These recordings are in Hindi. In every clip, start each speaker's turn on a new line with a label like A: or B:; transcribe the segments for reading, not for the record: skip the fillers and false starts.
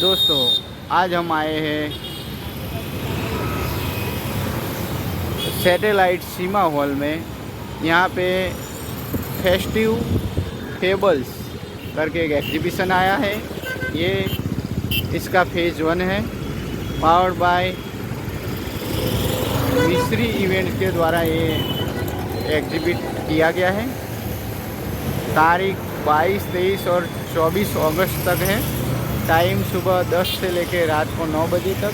A: दोस्तों आज हम आए हैं सैटेलाइट सीमा हॉल में। यहाँ पे फेस्टिव फेबल्स करके एक एग्जीबिशन आया है। ये इसका फेज़ 1 है। पावर्ड बाय मिस्री इवेंट के द्वारा ये एग्जिबिट किया गया है। तारीख 22, 23 और 24 अगस्त तक है। टाइम सुबह 10 से लेकर रात को 9 बजे तक।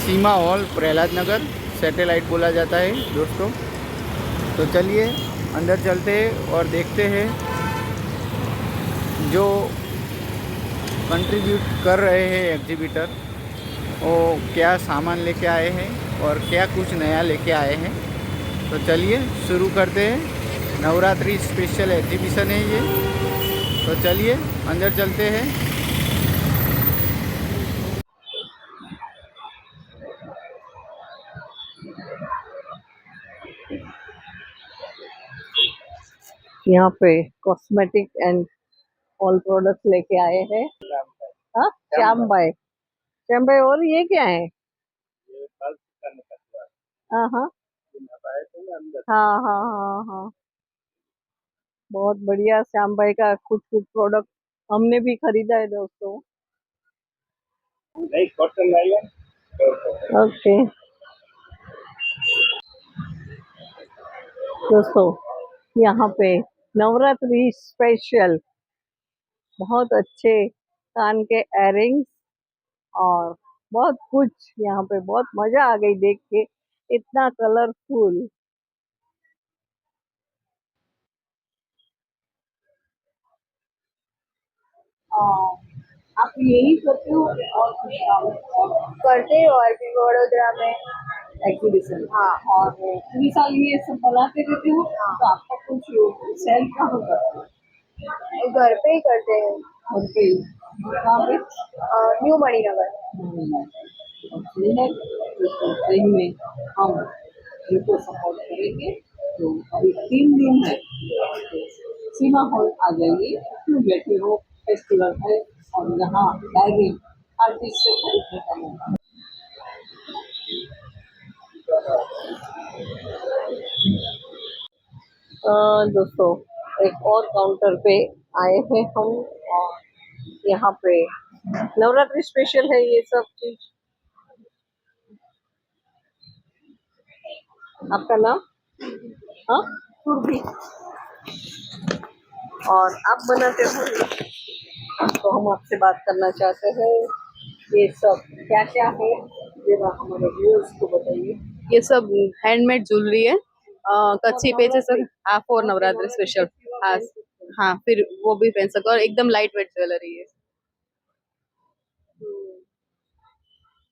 A: सीमा हॉल प्रहलाद नगर सैटेलाइट बोला जाता है दोस्तों। तो चलिए अंदर चलते हैं और देखते हैं जो कंट्रीब्यूट कर रहे हैं एग्जीबिटर वो क्या सामान लेके आए हैं और क्या कुछ नया लेके आए हैं। तो चलिए शुरू करते हैं। नवरात्रि स्पेशल एग्जीबिशन है ये। तो चलिए अंदर चलते हैं।
B: यहाँ पे कॉस्मेटिक एंड ऑल प्रोडक्ट लेके आए हैं। हाँ, श्याम भाई और ये क्या है? हाँ हाँ हाँ हाँ हाँ हाँ, बहुत बढ़िया। श्याम भाई का कुछ कुछ प्रोडक्ट हमने भी खरीदा है दोस्तों। ओके दोस्तों, यहाँ पे नवरात्रि स्पेशल बहुत अच्छे कान के इयररिंग्स और बहुत कुछ यहाँ पे। बहुत मजा आ गई देख के, इतना कलरफुल। आप यही करते हो और कुछ काम करते हो? और भी वडोदरा में एग्जीबिशन, हाँ, और पूरी साल ये सब बनाते रहते हो? हाँ। तो आपका कुछ सेल कहाँ करते हो? घर पे ही करते हैं। घर पे ही? कहाँ पे? न्यू मणिनगर। सही में हम इनको सपोर्ट करेंगे। तो अभी 3 दिन है, सीमा हॉल आ जाइए। क्यों बैठे हो? फेस्टिवल है और यहाँ डायरी आर्टिस्ट से खरीदने का मौका। दोस्तों, एक और काउंटर पे आए हैं हम और यहाँ पे नवरात्रि स्पेशल है ये सब चीज। आपका नाम? हाँ, सुरभि। और आप बनाते हो? तो हम आपसे बात करना चाहते हैं, ये सब क्या क्या है जरा हमारे व्यूअर्स को बताइए।
C: ये सब हैंडमेड ज्वेलरी है। कच्ची पेचे से। हाँ, फॉर नवरात्रि स्पेशल। हाँ हाँ, फिर वो भी पहन सकते हो और एकदम लाइट वेट ज्वेलरी है।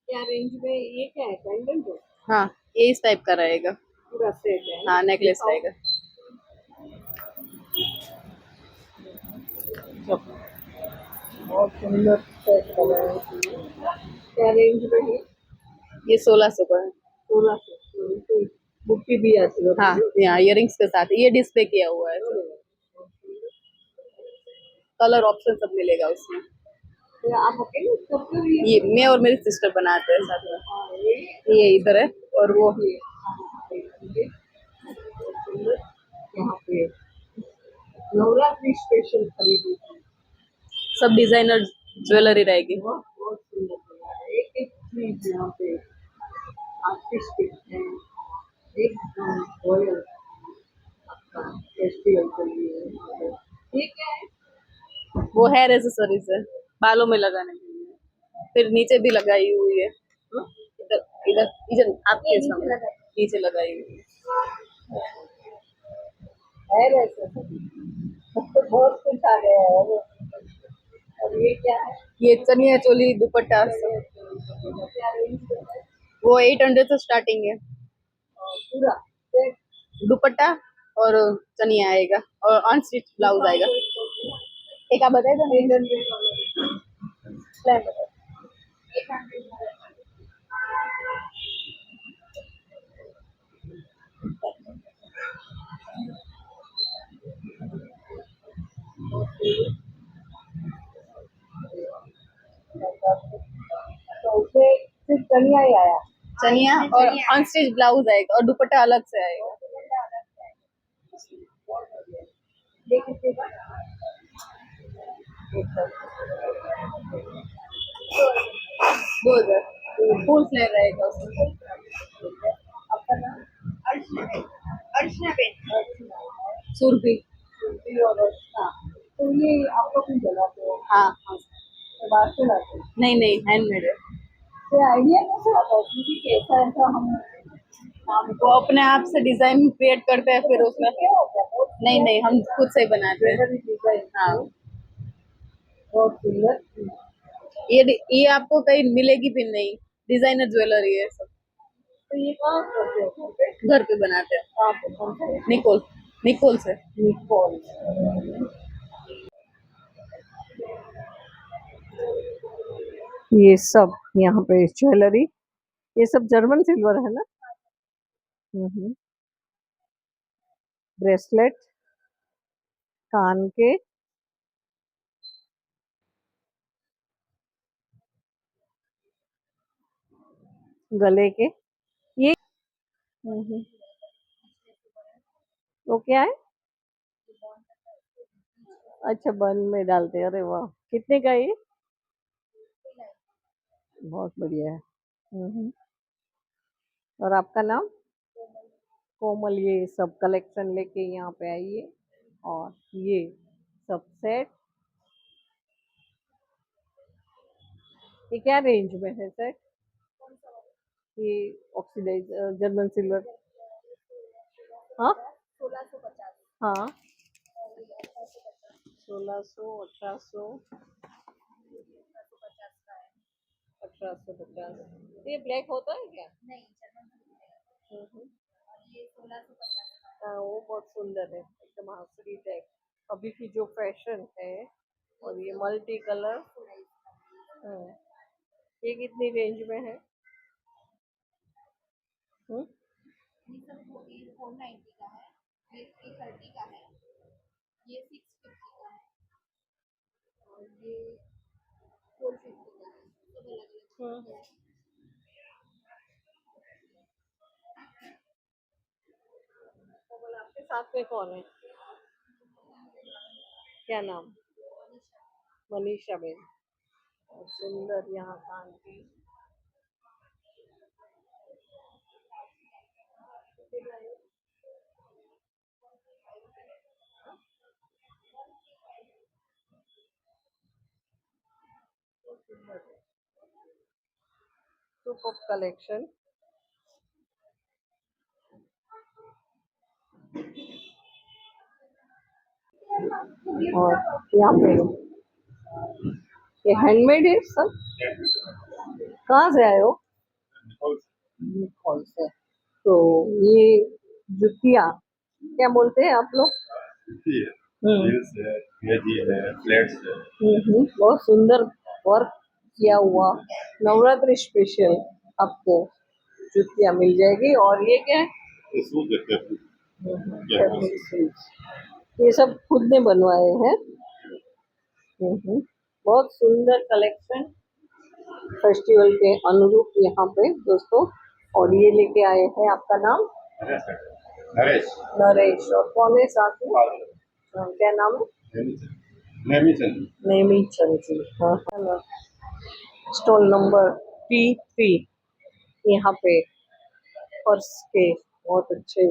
B: क्या रेंज में? ये क्या है, पेंडेंट है?
C: हाँ, ये इस टाइप का रहेगा।
B: पूरा सेट है?
C: हाँ, नेकलेस रहेगा।
B: बहुत सुंदर सेट बनाया है। क्या रेंज में है?
C: ये 1600 का है।
B: 1600। बुक्की भी आती है?
C: हाँ, यहाँ इयरिंग्स के साथ ये डिस्प्ले किया हुआ है। कलर ऑप्शन सब मिलेगा उसमें।
B: तो आप अकेले करते हो?
C: ये मैं और मेरी सिस्टर बनाते हैं साथ में। ये इधर है और वो
B: यहाँ पे नवरात्रि स्पेशल खरीदी
C: सब डिजाइनर ज्वेलरी रहेगी।
B: बहुत सुंदर बना है। एक एक चीज यहाँ पे आर्टिस्टिक है, एकदम रॉयल। आपका फेस्टिवल के लिए ये क्या है?
C: वो हेयर एसेसरीज है, बालों में लगाने के लिए। फिर नीचे भी लगाई हुई है। इधर इधर इधर आपके सामने नीचे लगाई हुई है।
B: हेयर एसेसरी तो बहुत कुछ आ गया है। और ये क्या है?
C: ये चनिया चोली दुपट्टा
B: क्या रेंज है?
C: वो 800 से स्टार्टिंग है।
B: पूरा सेट?
C: दुपट्टा और चनिया आएगा और अनस्टिच ब्लाउज आएगा। एक आप बताए तो नहीं।
B: 800। चनिया ही आया।
C: चनिया और अनस्टिच ब्लाउज आएगा और दुपट्टा अलग से आएगा।
B: ये कितने का?
C: दो हजार फुल फ्लेयर रहेगा उसमें।
B: आपका नाम? अर्चना बेन।
C: सुरभि।
B: सुरभि और अर्चना। तो ये आप लोग भी बनाते हो?
C: हाँ हाँ।
B: तो बाहर से लाते हो?
C: नहीं हैंडमेड है।
B: तो आइडिया कैसे आता है कि कैसा ऐसा हम नाम
C: वो अपने आप से डिजाइन क्रिएट करते हैं फिर उसमें।
B: क्या हो गया? बहुत
C: नहीं हम खुद से ही बनाते हैं।
B: Jewellery design.
C: हाँ
B: बहुत सुंदर।
C: ये आपको कहीं मिलेगी भी नहीं, डिजाइनर ज्वेलरी है सब।
B: तो ये कहाँ करते हो?
C: घर पे बनाते हैं।
B: कहाँ पे? कौन सा?
C: निकोल से।
B: निकोल। ये सब यहाँ पे ज्वेलरी, ये सब जर्मन सिल्वर है ना? ब्रेसलेट, कान के, गले के, ये वो क्या है? अच्छा, बन में डालते हैं। अरे वाह, कितने का ये? बहुत बढ़िया है। और आपका नाम? कोमल। ये सब कलेक्शन लेके यहाँ पे आइए। और ये सब सेट, ये क्या रेंज में है सेट? ये ऑक्सीडाइज जर्मन सिल्वर। हाँ
C: 1650।
B: हाँ, 1600, 1800, 1850। ये ब्लैक होता है क्या?
C: नहीं
B: हम्म।
C: ये 1650।
B: हाँ, वो बहुत सुंदर है, एकदम आसरी टाइप। अभी की जो फैशन है, और ये मल्टी कलर। ये कितनी रेंज में है? हम्म?
C: ये सब 490 का है, ये 330 का है, ये 650 का है और ये 450 का है। सब अलग अलग है।
B: कोमल, आपके साथ में कौन है? क्या नाम? मनीषा बेन। और सुंदर यहाँ कान की। Super collection. और यहाँ पे ये हैंडमेड है सब। कहाँ से आए हो? निकोल से। तो ये जुतिया क्या बोलते हैं आप लोग?
D: हील्स है, मेजी है, फ्लैट्स है।
B: बहुत सुंदर वर्क किया हुआ नवरात्रि स्पेशल आपको जुतिया मिल जाएगी। और ये क्या है?
D: ये सूट देखते हैं।
B: Fabric suits. ये सब खुद ने बनवाए हैं। बहुत सुंदर कलेक्शन फेस्टिवल के अनुरूप यहाँ पे दोस्तों। और ये लेके आए हैं, आपका नाम?
D: नरेश।
B: नरेश। और कौन है साथ में? क्या नाम है? नेमीचंद जी। हाँ हाँ। स्टॉल नंबर P3 यहाँ पे पर्स के बहुत अच्छे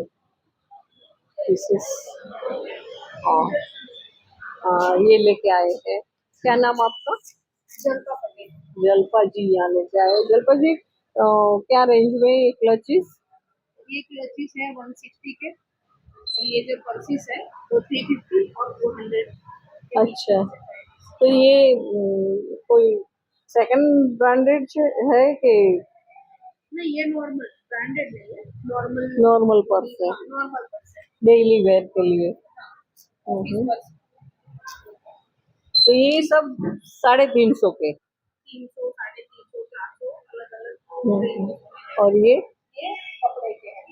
B: पीसेस। और ये लेके आए हैं। क्या नाम आपका?
C: जलपा पटेल।
B: जलपा जी यहाँ लेके आए। जलपा जी, क्या रेंज में ये क्लचेस?
C: ये क्लचेस है 160 के और ये जो पर्सिस है वो 350 और 400।
B: अच्छा, तो ये कोई सेकंड ब्रांडेड है कि?
C: नहीं ये नॉर्मल ब्रांडेड नहीं है, नॉर्मल
B: नॉर्मल पर्स है,
C: नॉर्मल पर्स है।
B: डेली वेयर के लिए।
C: इस पर्स
B: तो ये सब 350 के।
C: 300, 350, 400 अलग अलग।
B: और ये
C: कपड़े के हैं,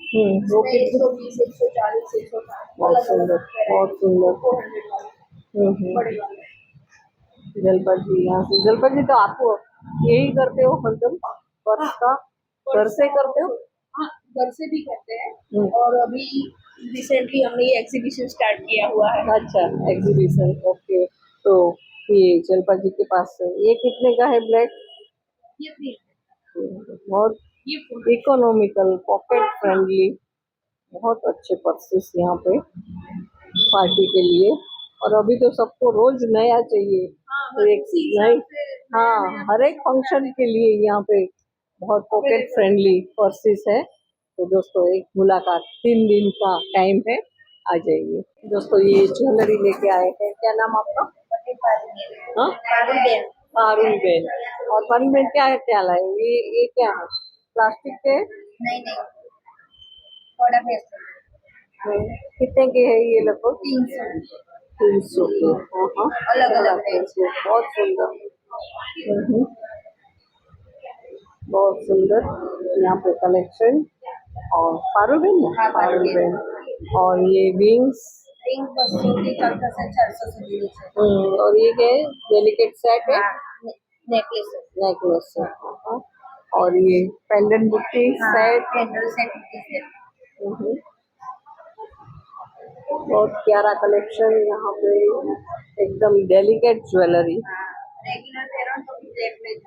B: वो
C: इसमें 120, 140, 160
B: बहुत सुंदर, बहुत सुंदर।
C: 400 वाले बड़े वाले।
B: जलपा जी यहाँ से। जलपा जी, तो आप यही करते हो हरदम? पर्स का घर से करते हो?
C: हाँ, घर से भी करते हैं।
B: हम्म।
C: और अभी रिसेंटली हमने ये एग्जीबिशन स्टार्ट किया हुआ है।
B: अच्छा, एग्जीबिशन, ओके। तो ये जलपा जी के पास है, ये कितने का है ब्लैक?
C: ये भी
B: बहुत
C: ये फुल
B: इकोनॉमिकल, पॉकेट फ्रेंडली, बहुत अच्छे पर्सेस यहाँ पे पार्टी के लिए। और अभी तो सबको रोज नया चाहिए,
C: हाँ,
B: तो एक नई, हाँ,
C: नया
B: हर एक फंक्शन के लिए यहाँ पे बहुत पॉकेट फ्रेंडली पर्सेस है। तो दोस्तों एक मुलाकात 3 दिन का टाइम है, आ जाइए। दोस्तों ये ज्वेलरी लेके आए हैं, क्या नाम आपका? हाँ, पारुल बेन। और पारुल बेन क्या क्या लाए? ये क्या है? प्लास्टिक के?
C: नहीं नहीं, थोड़ा बेस्ट
B: कितने के है ये लगभग?
C: 300
B: 300 के। हाँ,
C: अलग-अलग रेंज
B: के, बहुत सुंदर। बहुत सुंदर यहाँ पे कलेक्शन। और पारुल बेन,
C: हाँ, पारुल बेन।
B: और ये विंग्स,
C: रिंग 200 की 400 સુધી છે।
B: और ये क्या है? डेलिकेट सेट है,
C: हाँ, नेकलेस
B: नेकलेस है। और ये पेंडेंट बुट्टी सेट।
C: कैंडल सेट है।
B: बहुत प्यारा कलेक्शन यहाँ पे, एकदम डेलिकेट ज्वेलरी।
C: रेगुलर पहनो तो भी ब्लैक में है।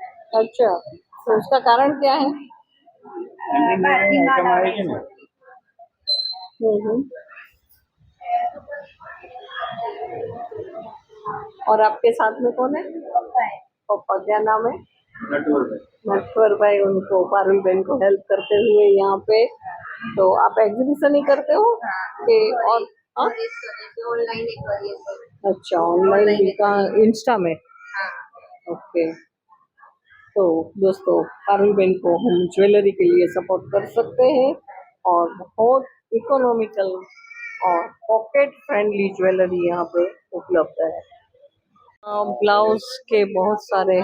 B: अच्छा, तो उसका कारण क्या है? हम्म। और आपके साथ में कौन है? पापा, क्या नाम है? नटवर भाई। उनको, पारुल बहन को हेल्प करते हुए यहाँ पे। तो आप एग्जीबिशन ही करते हो कि और? हाँ?
C: ऑनलाइन एक बार ये
B: अच्छा, ऑनलाइन भी का इंस्टा में?
C: हाँ
B: ओके। तो दोस्तों पारुल बहन को हम ज्वेलरी के लिए सपोर्ट कर सकते हैं, और बहुत इकोनॉमिकल और पॉकेट फ्रेंडली ज्वेलरी यहाँ पे उपलब्ध है। ब्लाउज के बहुत सारे,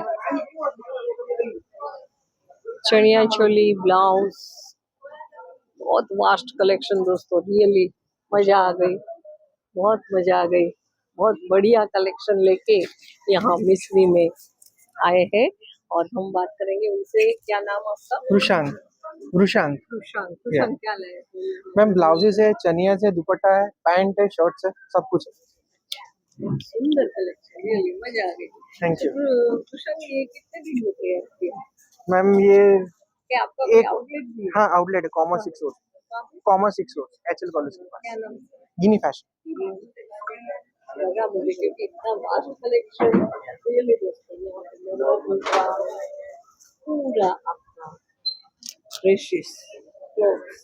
B: चनिया चोली, ब्लाउज, बहुत वास्ट कलेक्शन दोस्तों। रियली मजा आ गई, बहुत मजा आ गई। बहुत बढ़िया कलेक्शन लेके यहाँ मिस्री में आए हैं, और हम बात करेंगे उनसे। क्या नाम आपका?
E: रुशांक। रुशांक
B: रुशांक क्या लाए?
E: मैम, ब्लाउजेस है, चनियास है, दुपट्टा है, पैंट है, शर्ट्स है, सब कुछ है।
B: सुंदर कलेक्शन, रियली मजा आ गई।
E: थैंक यू
B: रुशांक, ये कितने दिन होते हैं आपके?
E: मैम। ये
B: क्या आपका
E: एक,
B: आउटलेट भी है?
E: हाँ, आउटलेट है, commerce 6 road, commerce 6 road, HL college के
B: क्या
E: पास,
B: नाम?
E: गिनी फैशन।
B: लगा मुझे, क्योंकि इतना वास्ट कलेक्शन रियली दोस्तों। यहाँ पे मेरा उनका पूरा अपना प्रेशियस क्लोथ्स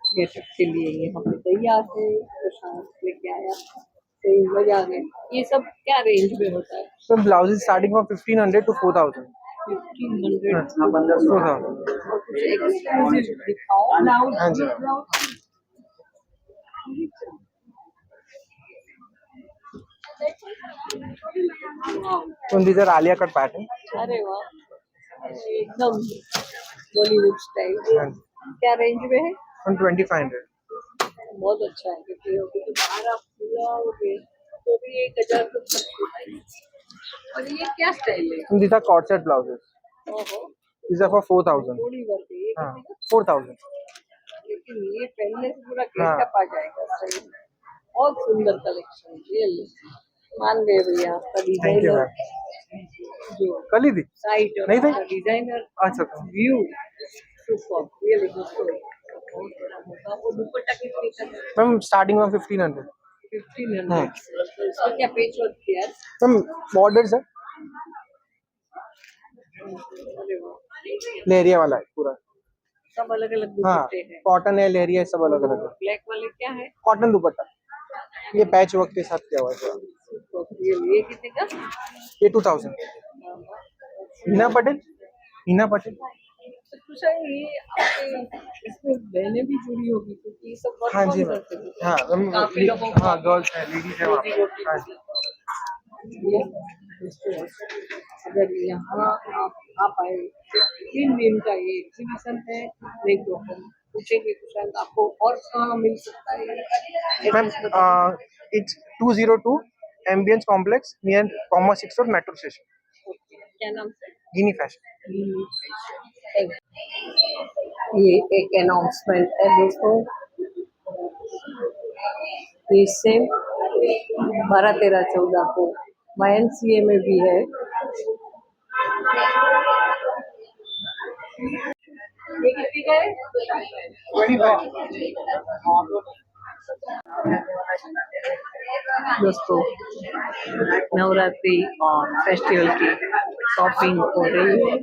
B: गेटअप के लिए यहाँ पे तैयार है। प्रशांत लेके आया, तो मजा आ गई। ये सब क्या रेंज में होता है?
E: तो ब्लाउजेस स्टार्टिंग फ्रॉम 1500 to 4000।
B: 1500
E: 4000।
B: और कुछ एक्सक्लूसिव दिखाओ।
E: हाँ जी। So these are Alia cut pattern।
B: अरे वाह, एकदम बॉलीवुड स्टाइल। क्या रेंज में है?
E: on 2500।
B: बहुत अच्छा है, क्योंकि अभी तो बाहर आप पूरा हो गए तो भी 1000 तो खर्च है। और ये क्या स्टाइल है?
E: And these are cord set blouses।
B: ओहो,
E: These are for 4000।
B: थोड़ी वर्क है ये,
E: हाँ,
B: कितने का?
E: 4000।
B: लेकिन ये पहनने से पूरा
E: हाँ।
B: गेटअप आ जाएगा। सही में बहुत सुंदर कलेक्शन, रियली मान गए भैया। आपका
E: थैंक यू
B: डिजाइनर
E: मैम।
B: जो
E: कल ही थी?
B: साइट और
E: नहीं थी?
B: आपका डिजाइनर
E: अच्छा।
B: View super, really good. बहुत बड़ा होगा। वो दुपट्टा कितने का है?
E: मैम स्टार्टिंग में 1500।
B: 1500। तो इसका क्या पेच वर्क किया है?
E: मैम बॉर्डर्स है,
B: अरे वाह,
E: लेरिया वाला है पूरा।
B: सब अलग अलग
E: हाँ,
B: दुपट्टे हैं।
E: कॉटन है, लेरिया है, सब अलग अलग है।
B: ब्लैक वाले क्या है?
E: कॉटन दुपट्टा, ये पैच वर्क के साथ किया हुआ है पूरा।
B: ये कितने का?
E: ये 2000। हिना पटेल, हिना पटेल।
B: तो कुछ है ये आपके इसमें बहनें भी जुड़ी होगी, क्योंकि ये सब वर्क
E: हाँ
B: कौन
E: जी
B: करते हैं?
E: हाँ
B: काफी लोगों को
E: हाँ, गर्ल्स है, लेडीज है वहाँ पे।
B: रोटी
E: हाँ।
B: ये अगर यहाँ आप आए, 3 दिन का ये एग्जीबिशन है। देखो, हम पूछेंगे कुछ आपको और कहाँ मिल सकता है?
E: Ma'am it's 202 ambience complex near commerce 6 road metro station.
B: क्या नाम से?
E: गिनी फैशन।
B: ये एक अनाउंसमेंट है दोस्तों, ये सेम 12, 13, 14 को YMCA में भी है। ये कितनी का है? दोस्तों नवरात्रि और फेस्टिवल की शॉपिंग हो रही है।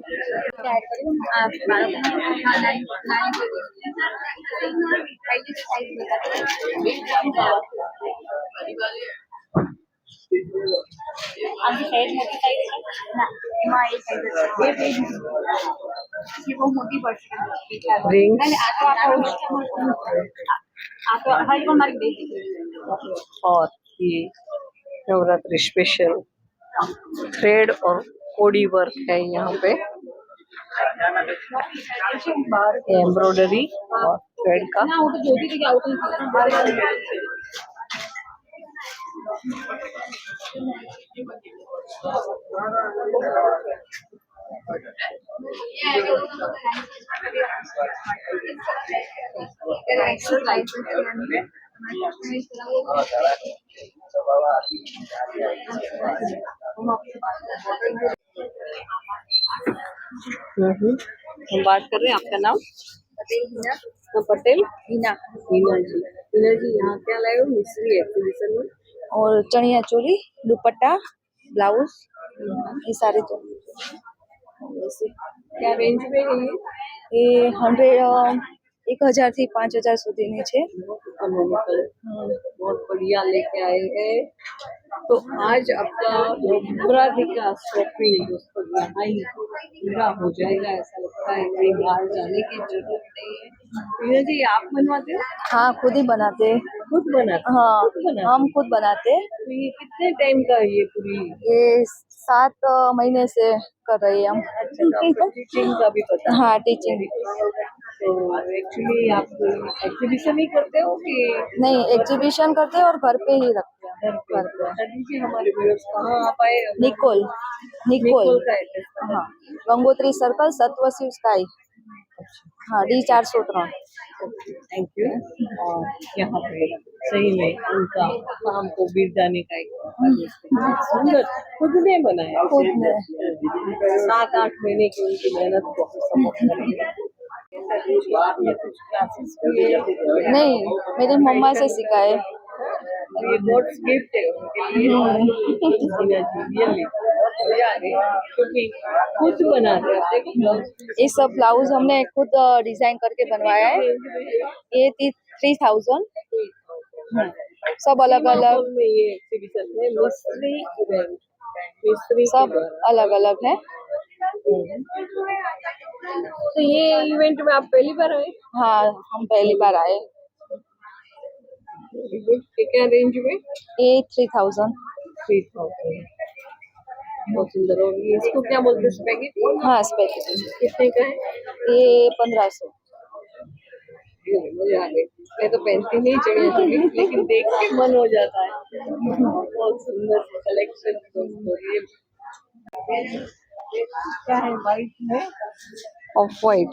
C: आमची साईज मोठी साईज ना मग एक साईज वो मोटी पड़ती है
B: रिंग्स
C: हर को हमारी बेसिक
B: और ये नवरात्रि स्पेशल थ्रेड और कोडी वर्क है यहाँ पे, एम्ब्रॉयडरी और थ्रेड का।
C: ना वो तो ज्योति की क्या
B: हम बात कर रहे हैं, आपका नाम? पटेल
C: हिना
B: हीना जी। हीना जी यहाँ क्या लाए हो मिस्री एग्जीबिशन में?
C: और चनिया चोली दुपट्टा ब्लाउज ये सारे तो
B: क्या रेंज में है
C: ये 1000 થી 5000 સુધીની છે।
B: इकोनॉमिकल? बहुत बढ़िया लेके आए हैं। तो आज आपका नवरात्रि का शॉपिंग दोस्तों यहाँ ही पूरा हो जाएगा, ऐसा लगता है कहीं बाहर जाने की जरूरत नहीं है। हीना जी आप बनवाते हो?
C: हाँ खुद ही बनाते
B: खुद बनाते?
C: हाँ
B: खुद बनाते?
C: हम खुद बनाते।
B: तो ये कितने टाइम का है ये पूरी?
C: ये 7 महीने से कर रही है हम।
B: अच्छा, तो आपको टीचिंग का भी पता है?
C: हाँ टीचिंग
B: तो एक्चुअली आप एग्जीबिशन ही करते हो कि?
C: नहीं एग्जीबिशन करते हैं और घर पे ही रखते हैं।
B: घर पे बता दीजिए हमारे व्यूअर्स कहाँ आप आए?
C: निकोल
B: निकोल का एड्रेस बता
C: हाँ गंगोत्री सर्कल सत्वशिव स्काई हाँ D403।
B: Thank you. और यहाँ पे सही में उनका काम को बिरदाने का एक सुंदर खुद ने बनाया,
C: खुद ने
B: 7-8 महीने की उनकी मेहनत को सपोर्ट करेंगे। ये कुछ क्लासेस भी है?
C: नहीं मेरी मम्मा से सीखा है।
B: ये गॉड्स गिफ्ट है उनके लिए। रियली क्योंकि खुद बनाते हैं। देखो
C: ये सब ब्लाउज हमने खुद डिजाइन करके बनवाया है। ये 3000 सब अलग अलग
B: में ये एग्जीबिशन है मिस्ट्री इवेंट, मिस्ट्री
C: सब अलग अलग है।
B: तो ये इवेंट में आप पहली बार आए?
C: हाँ हम पहली बार आए।
B: क्या रेंज में?
C: ये 3000
B: 3,000 बहुत सुंदर। और ये इसको क्या बोलते हैं? स्पैगेटी?
C: हाँ स्पेशल
B: कितने का है?
C: ये 1500।
B: मुझे आ गई, मैं तो पहनती नहीं चढ़ी चोली, लेकिन देख के मन हो जाता है। बहुत सुंदर कलेक्शन दोस्तों। ये क्या है? वाइट में ऑफ वाइट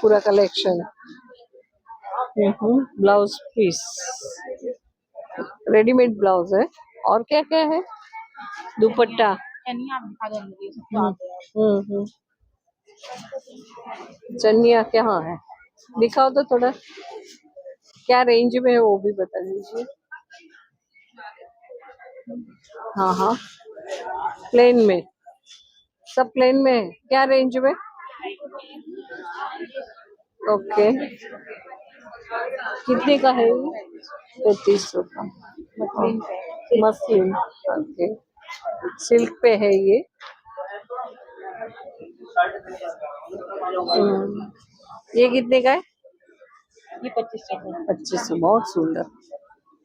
B: पूरा collection. Blouse piece readymade blouse है। और क्या क्या है? दुपट्टा। चनिया क्या है? दिखाओ तो थोड़ा, क्या रेंज में है वो भी बता दीजिए। हाँ हाँ प्लेन में, सब प्लेन में है। क्या रेंज में? ओके कितने का है? 3500 का। मसलिन ओके, सिल्क पे है ये। ये कितने का है?
C: ये 2500।
B: 2500 बहुत सुंदर।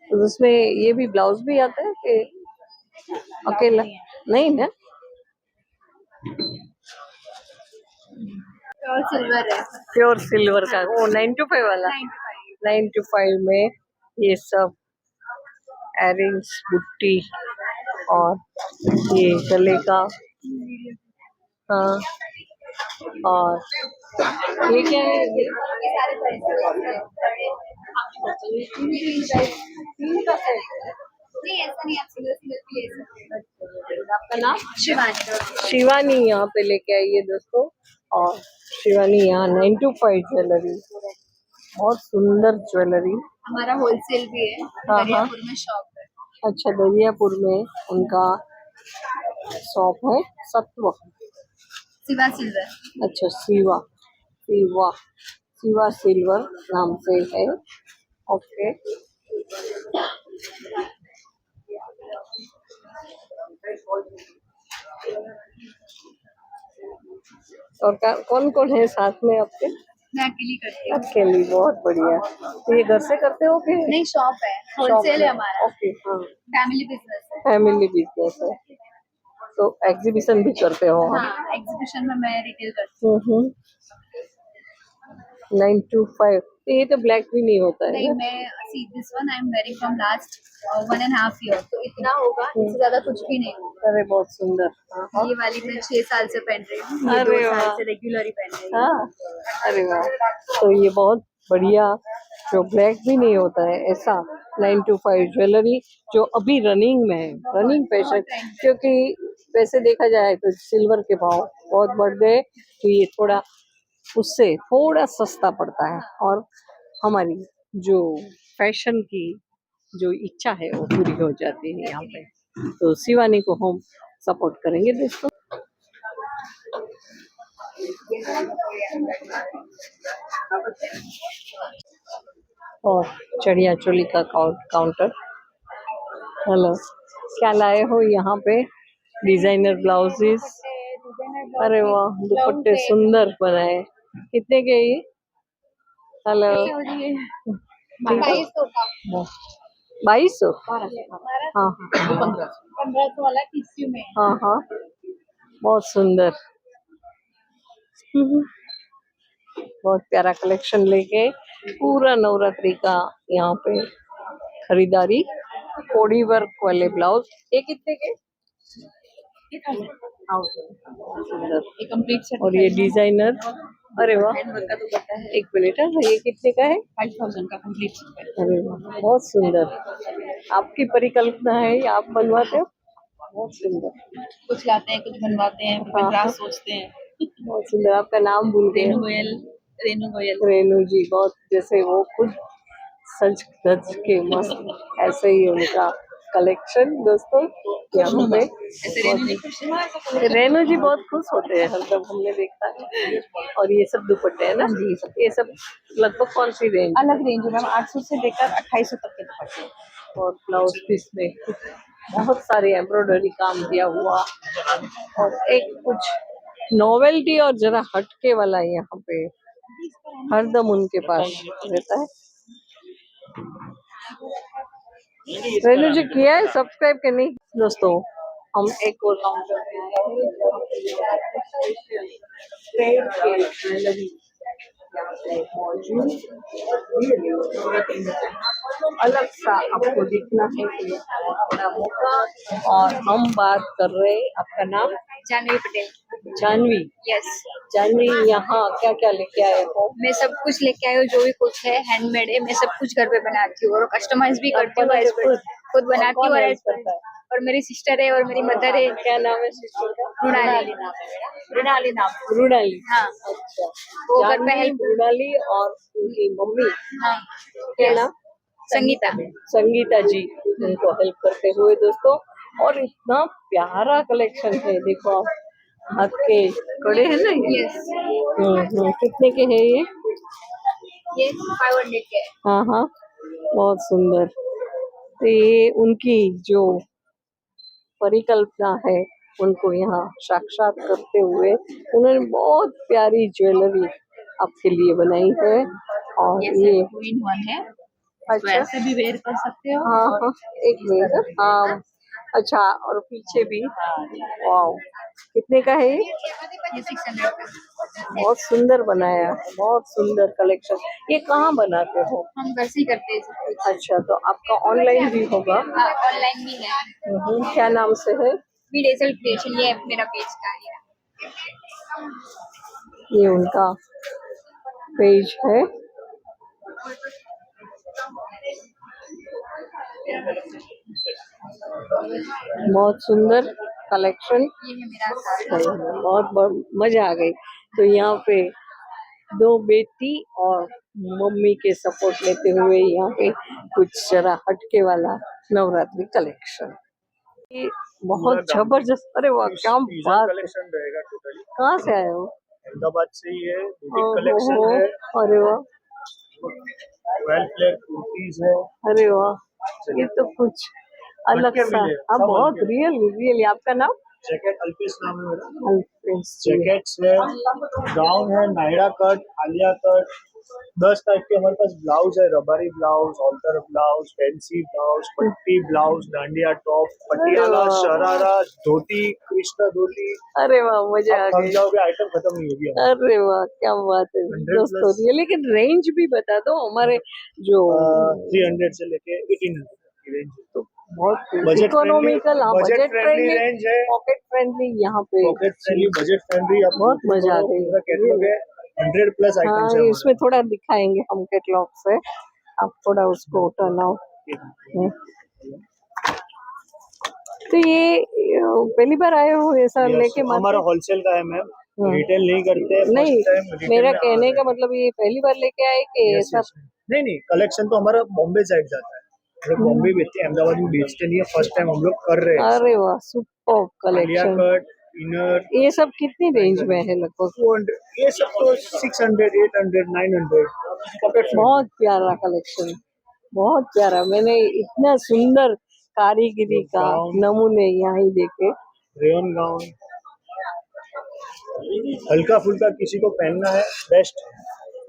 B: तो उसमें ये भी ब्लाउज भी आता है कि अकेला? नहीं ना?
C: और सिल्वर है।
B: प्योर सिल्वर का वो 925 वाला। 925 में ये सब एयरिंग्स बुट्टी और ये गले का हाँ, और ये क्या है?
C: ये सारे पैसे
B: तीन का सेट है।
C: नहीं, ऐसा नहीं, आप सिंगल सिंगल भी ले सकते हैं।
B: आपका नाम?
C: शिवानी।
B: शिवानी यहाँ पे लेके आई है दोस्तों। और शिवानी यहाँ 9 to 5 ज्वेलरी, बहुत सुंदर ज्वेलरी।
C: हमारा होलसेल भी है,
B: हाँ।
C: दरियापुर में शॉप है।
B: अच्छा, दरियापुर में उनका शॉप है। सत्व,
C: शिवा सिल्वर।
B: अच्छा, शिवा शिवा शिवा सिल्वर नाम से है। ओके। और कौन कौन है साथ में आपके?
C: मैं अकेली करती हूँ।
B: अकेली, बहुत बढ़िया। तो ये घर से करते हो कि?
C: नहीं, शॉप है, होलसेल है हमारा।
B: ओके, हाँ,
C: फैमिली बिजनेस है।
B: फैमिली बिजनेस है। तो एग्जीबिशन भी करते हो?
C: हाँ, एग्जीबिशन में मैं रिटेल करती हूँ।
B: 9 to 5। तो ये तो ब्लैक भी नहीं होता है
C: नहीं,
B: ना?
C: मैं see this one I am wearing from last 1.5 year, तो इतना होगा, इससे ज्यादा कुछ भी नहीं होगा।
B: अरे बहुत सुंदर। हाँ,
C: ये वाली मैं 6 साल से पहन रही हूँ, ये
B: अरे
C: 2 साल
B: वाह।
C: से रेगुलर ही पहन रही हूँ।
B: हाँ, अरे वाह। तो ये बहुत बढ़िया, जो ब्लैक भी नहीं होता है ऐसा 9 to 5 ज्वेलरी, जो अभी रनिंग में है, रनिंग फैशन। क्योंकि वैसे देखा जाए तो सिल्वर के भाव बहुत बढ़ गए, तो ये थोड़ा उससे थोड़ा सस्ता पड़ता है, और हमारी जो फैशन की जो इच्छा है वो पूरी हो जाती है यहाँ पे। तो शिवानी को हम सपोर्ट करेंगे दोस्तों। और चढ़िया चोली का काउंटर। हेलो, क्या लाए हो यहाँ पे? Designer blouses. अरे वाह, दुपट्टे सुंदर बनाए। कितने के ये? हेलो,
C: 2200 का।
B: 2200? हाँ
C: 1500 वाला टिश्यू में।
B: हाँ हाँ, बहुत सुंदर। बहुत प्यारा कलेक्शन लेके पूरा नवरात्रि का यहाँ पे खरीदारी। कोडी वर्क वाले ब्लाउज, ये कितने के? सुंदर,
C: कंप्लीट सेट।
B: और ये डिजाइनर। अरे वाह,
C: का दुपट्टा है,
B: 1 मिनट है, ये कितने का है?
C: 5000 का कंप्लीट सेट।
B: अरे वाह, बहुत सुंदर। आपकी परिकल्पना है या आप बनवाते हो? बहुत सुंदर।
C: कुछ लाते हैं, कुछ बनवाते हैं, फिर पंद्रह सोचते हैं।
B: बहुत सुंदर। आपका नाम भूल गए?
C: रेनू गोयल। रेनू गोयल।
B: रेनू जी, बहुत जैसे वो खुद सज धज के मस्त, ऐसे ही उनका कलेक्शन दोस्तों यहाँ पे। रेनू जी बहुत खुश होते हैं हरदम, हमने देखा है। और ये सब दुपट्टे है ना? ये सब लगभग कौन सी रेंज?
C: अलग रेंज है मैम, 800 से लेकर 2800 तक के दुपट्टे।
B: और ब्लाउज पीस में बहुत सारे एम्ब्रॉयडरी काम किया हुआ, और एक कुछ नोवेल्टी और जरा हटके वाला यहाँ पे हरदम उनके पास रहता है। रेनू जी, किया है सब्सक्राइब के नहीं? दोस्तों, हम एक और काउंटर पे आए हैं। अलग सा आपको दिखना है कि बड़ा मौका। और हम बात कर रहे हैं, आपका नाम?
C: जानवी पटेल।
B: जानवी।
C: यस।
B: जानवी, यहाँ क्या क्या लेके आए हो?
C: मैं सब कुछ लेके आई हूँ, जो भी कुछ है हैंडमेड है। मैं सब कुछ घर पे बनाती हूँ और कस्टमाइज भी करती हूँ, खुद बनाती हूँ। और मेरी सिस्टर है और मेरी मदर है।
B: क्या नाम है सिस्टर का?
C: मृणाली। मृणाली नाम।
B: मृणाली।
C: हाँ,
B: अच्छा,
C: वो घर पे हेल्प।
B: मृणाली और उनकी मम्मी
C: हाँ,
B: क्या नाम?
C: संगीता।
B: संगीता जी उनको हेल्प करते हुए दोस्तों। और इतना प्यारा कलेक्शन है, देखो आप, हाथ के कड़े हैं ना ये?
C: यस।
B: कितने के हैं ये?
C: ये 500 के है।
B: हाँ हाँ, बहुत सुंदर। तो ये उनकी जो परिकल्पना है, उनको यहाँ साक्षात करते हुए उन्होंने बहुत प्यारी ज्वेलरी आपके लिए बनाई है। और ये
C: क्वीन वन है।
B: अच्छा,
C: ऐसे भी वेयर कर सकते हो।
B: हाँ हाँ, एक मिनट। हाँ, अच्छा, और पीछे भी। वाह, कितने का है ये?
C: ये 600 का।
B: बहुत सुंदर बनाया है, बहुत सुंदर कलेक्शन। ये कहाँ बनाते हो?
C: हम घर से ही करते हैं सब कुछ।
B: अच्छा, तो आपका ऑनलाइन भी होगा?
C: हाँ, ऑनलाइन भी है।
B: क्या नाम से है?
C: विडेजल क्रिएशन, ये मेरा पेज का है।
B: ये उनका पेज है। बहुत सुंदर कलेक्शन, बहुत बहुत मजा आ गई। तो यहाँ पे दो बेटी और मम्मी के सपोर्ट लेते हुए यहाँ पे कुछ जरा हटके वाला नवरात्रि कलेक्शन, ये बहुत जबरदस्त। अरे वाह क्या बात है,
D: कलेक्शन रहेगा टोटली।
B: कहाँ से आए हो?
D: अहमदाबाद से ही है, बुटीक
B: ओहो,
D: कलेक्शन है,
B: अरे वाह,
D: रॉयल फ्लेयर कुर्तीज है।
B: अरे वाह, ये तो कुछ अलग
D: हटके
B: सा।
D: मिले,
B: हाँ
D: सब
B: बहुत
D: हटके।
B: रियल। आपका नाम?
D: जैकेट अल्पेश नाम है मेरा।
B: अल्पेश जी।
D: जैकेट्स है, गाउन है, Naira cut, Alia cut, 10 type के हमारे पास ब्लाउज है, Rabari blouse, alter blouse, fancy blouse, पट्टी ब्लाउज, डांडिया टॉप, पटियाला,
B: वाह।
D: शरारा, धोती, कृष्णा धोती।
B: अरे वाह मजा आ
D: आप थक
B: गई।
D: जाओगे, आइटम खत्म नहीं होगी हमारी।
B: अरे वाह क्या बात है
D: 100
B: दोस्तों,
D: plus।
B: ये लेकिन रेंज भी बता दो हमारे जो
D: 300 से लेके 1800 की रेंज है।
B: तो बहुत
D: बजट
B: इकोनॉमिकल, हाँ
D: budget
B: budget
D: friendly
B: friendly,
D: range है,
B: पॉकेट फ्रेंडली यहाँ पे।
D: Pocket friendly, budget friendly. आप
B: बहुत मजा आ गई।
D: पूरा कैटलॉग है, 100 प्लस
B: हाँ
D: आइटम्स है हमारे।
B: इसमें थोड़ा दिखाएंगे हम कैटलॉग से, आप थोड़ा उसको टर्न आउट। तो ये पहली बार आए हो ऐसा लेके
D: हमारा
B: मार्केट?
D: होलसेल का है मैम, रिटेल नहीं करते हैं।
B: नहीं,
D: फर्स्ट टाइम रिटेल
B: मेरा
D: में आ
B: कहने
D: रहे
B: का
D: हैं।
B: मतलब ये पहली बार लेके आए कि
D: Yes,
B: ऐसा?
D: yes, yes। नहीं, कलेक्शन तो हमारा बॉम्बे साइड जाता है, हम लोग बॉम्बे बेचते हैं, अहमदाबाद में बेचते नहीं है। फर्स्ट टाइम हम लोग कर रहे हैं।
B: अरे वाह super
D: Alia
B: collection.
D: Cut, inner,
B: ये सब कितनी रेंज में है लगभग?
D: 200, ये सब तो 600, 800, 900 पॉकेट।
B: बहुत प्यारा कलेक्शन, बहुत प्यारा। मैंने इतना सुंदर कारीगरी का नमूने यहाँ ही देखे।
D: रेयन गाउन, हल्का फुल्का किसी को पहनना है बेस्ट,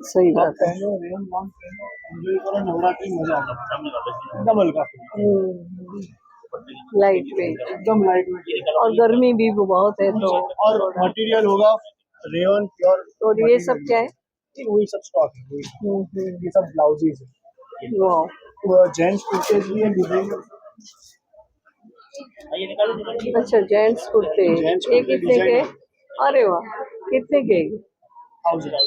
B: सही
D: आप
B: बात है।
D: पहनो, रेयन गाउन पहनो, एंजॉय करो, नवरात्रि मजा आता है। एकदम हल्का फुल्का,
B: लाइट वेट,
D: एकदम लाइट वेट,
B: और गर्मी भी बहुत है तो।
D: और मटेरियल होगा रेयन प्योर।
B: और ये सब क्या है?
D: वही सब स्टॉक है, वही ये सब ब्लाउजेज है।
B: वाह,
D: जेंट्स कुर्तेज भी है, डिजाइन।
B: अच्छा जेंट्स कुर्ते,
D: जेंट्स
B: ये
D: कुर्ते
B: कितने के?
D: डिजाइन
B: अरे वाह कितने के?
D: 1000।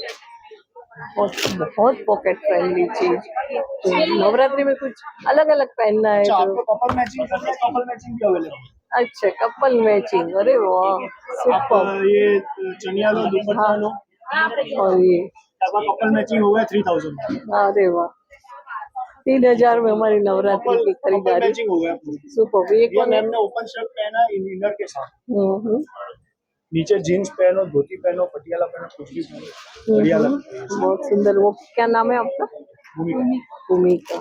B: बहुत पॉकेट फ्रेंडली चीज। तो नवरात्रि में कुछ अलग अलग पहनना है
D: अच्छा,
B: तो।
D: आपको कपल मैचिंग करना है, कपल मैचिंग भी अवेलेबल है।
B: अच्छा कपल मैचिंग, अरे वाह
D: आप
B: सुपर।
D: ये चनिया लो, दुपट्टा लो,
B: और ये
D: आपका कपल मैचिंग हो गया 3000।
B: अरे वाह 3000 में हमारी नवरात्रि की
D: कपल
B: खरीदारी
D: मैचिंग हो गया पूरी।
B: सुपर। ये
D: ये
B: कौन है?
D: मैम ने ओपन शर्ट पहना इनर के साथ,
B: हम्म,
D: नीचे जीन्स पहनो, धोती पहनो, पटियाला पहनो, कुछ भी पहनो, बढ़िया लगता है।
B: बहुत सुंदर। वो क्या नाम है आपका? भूमिका।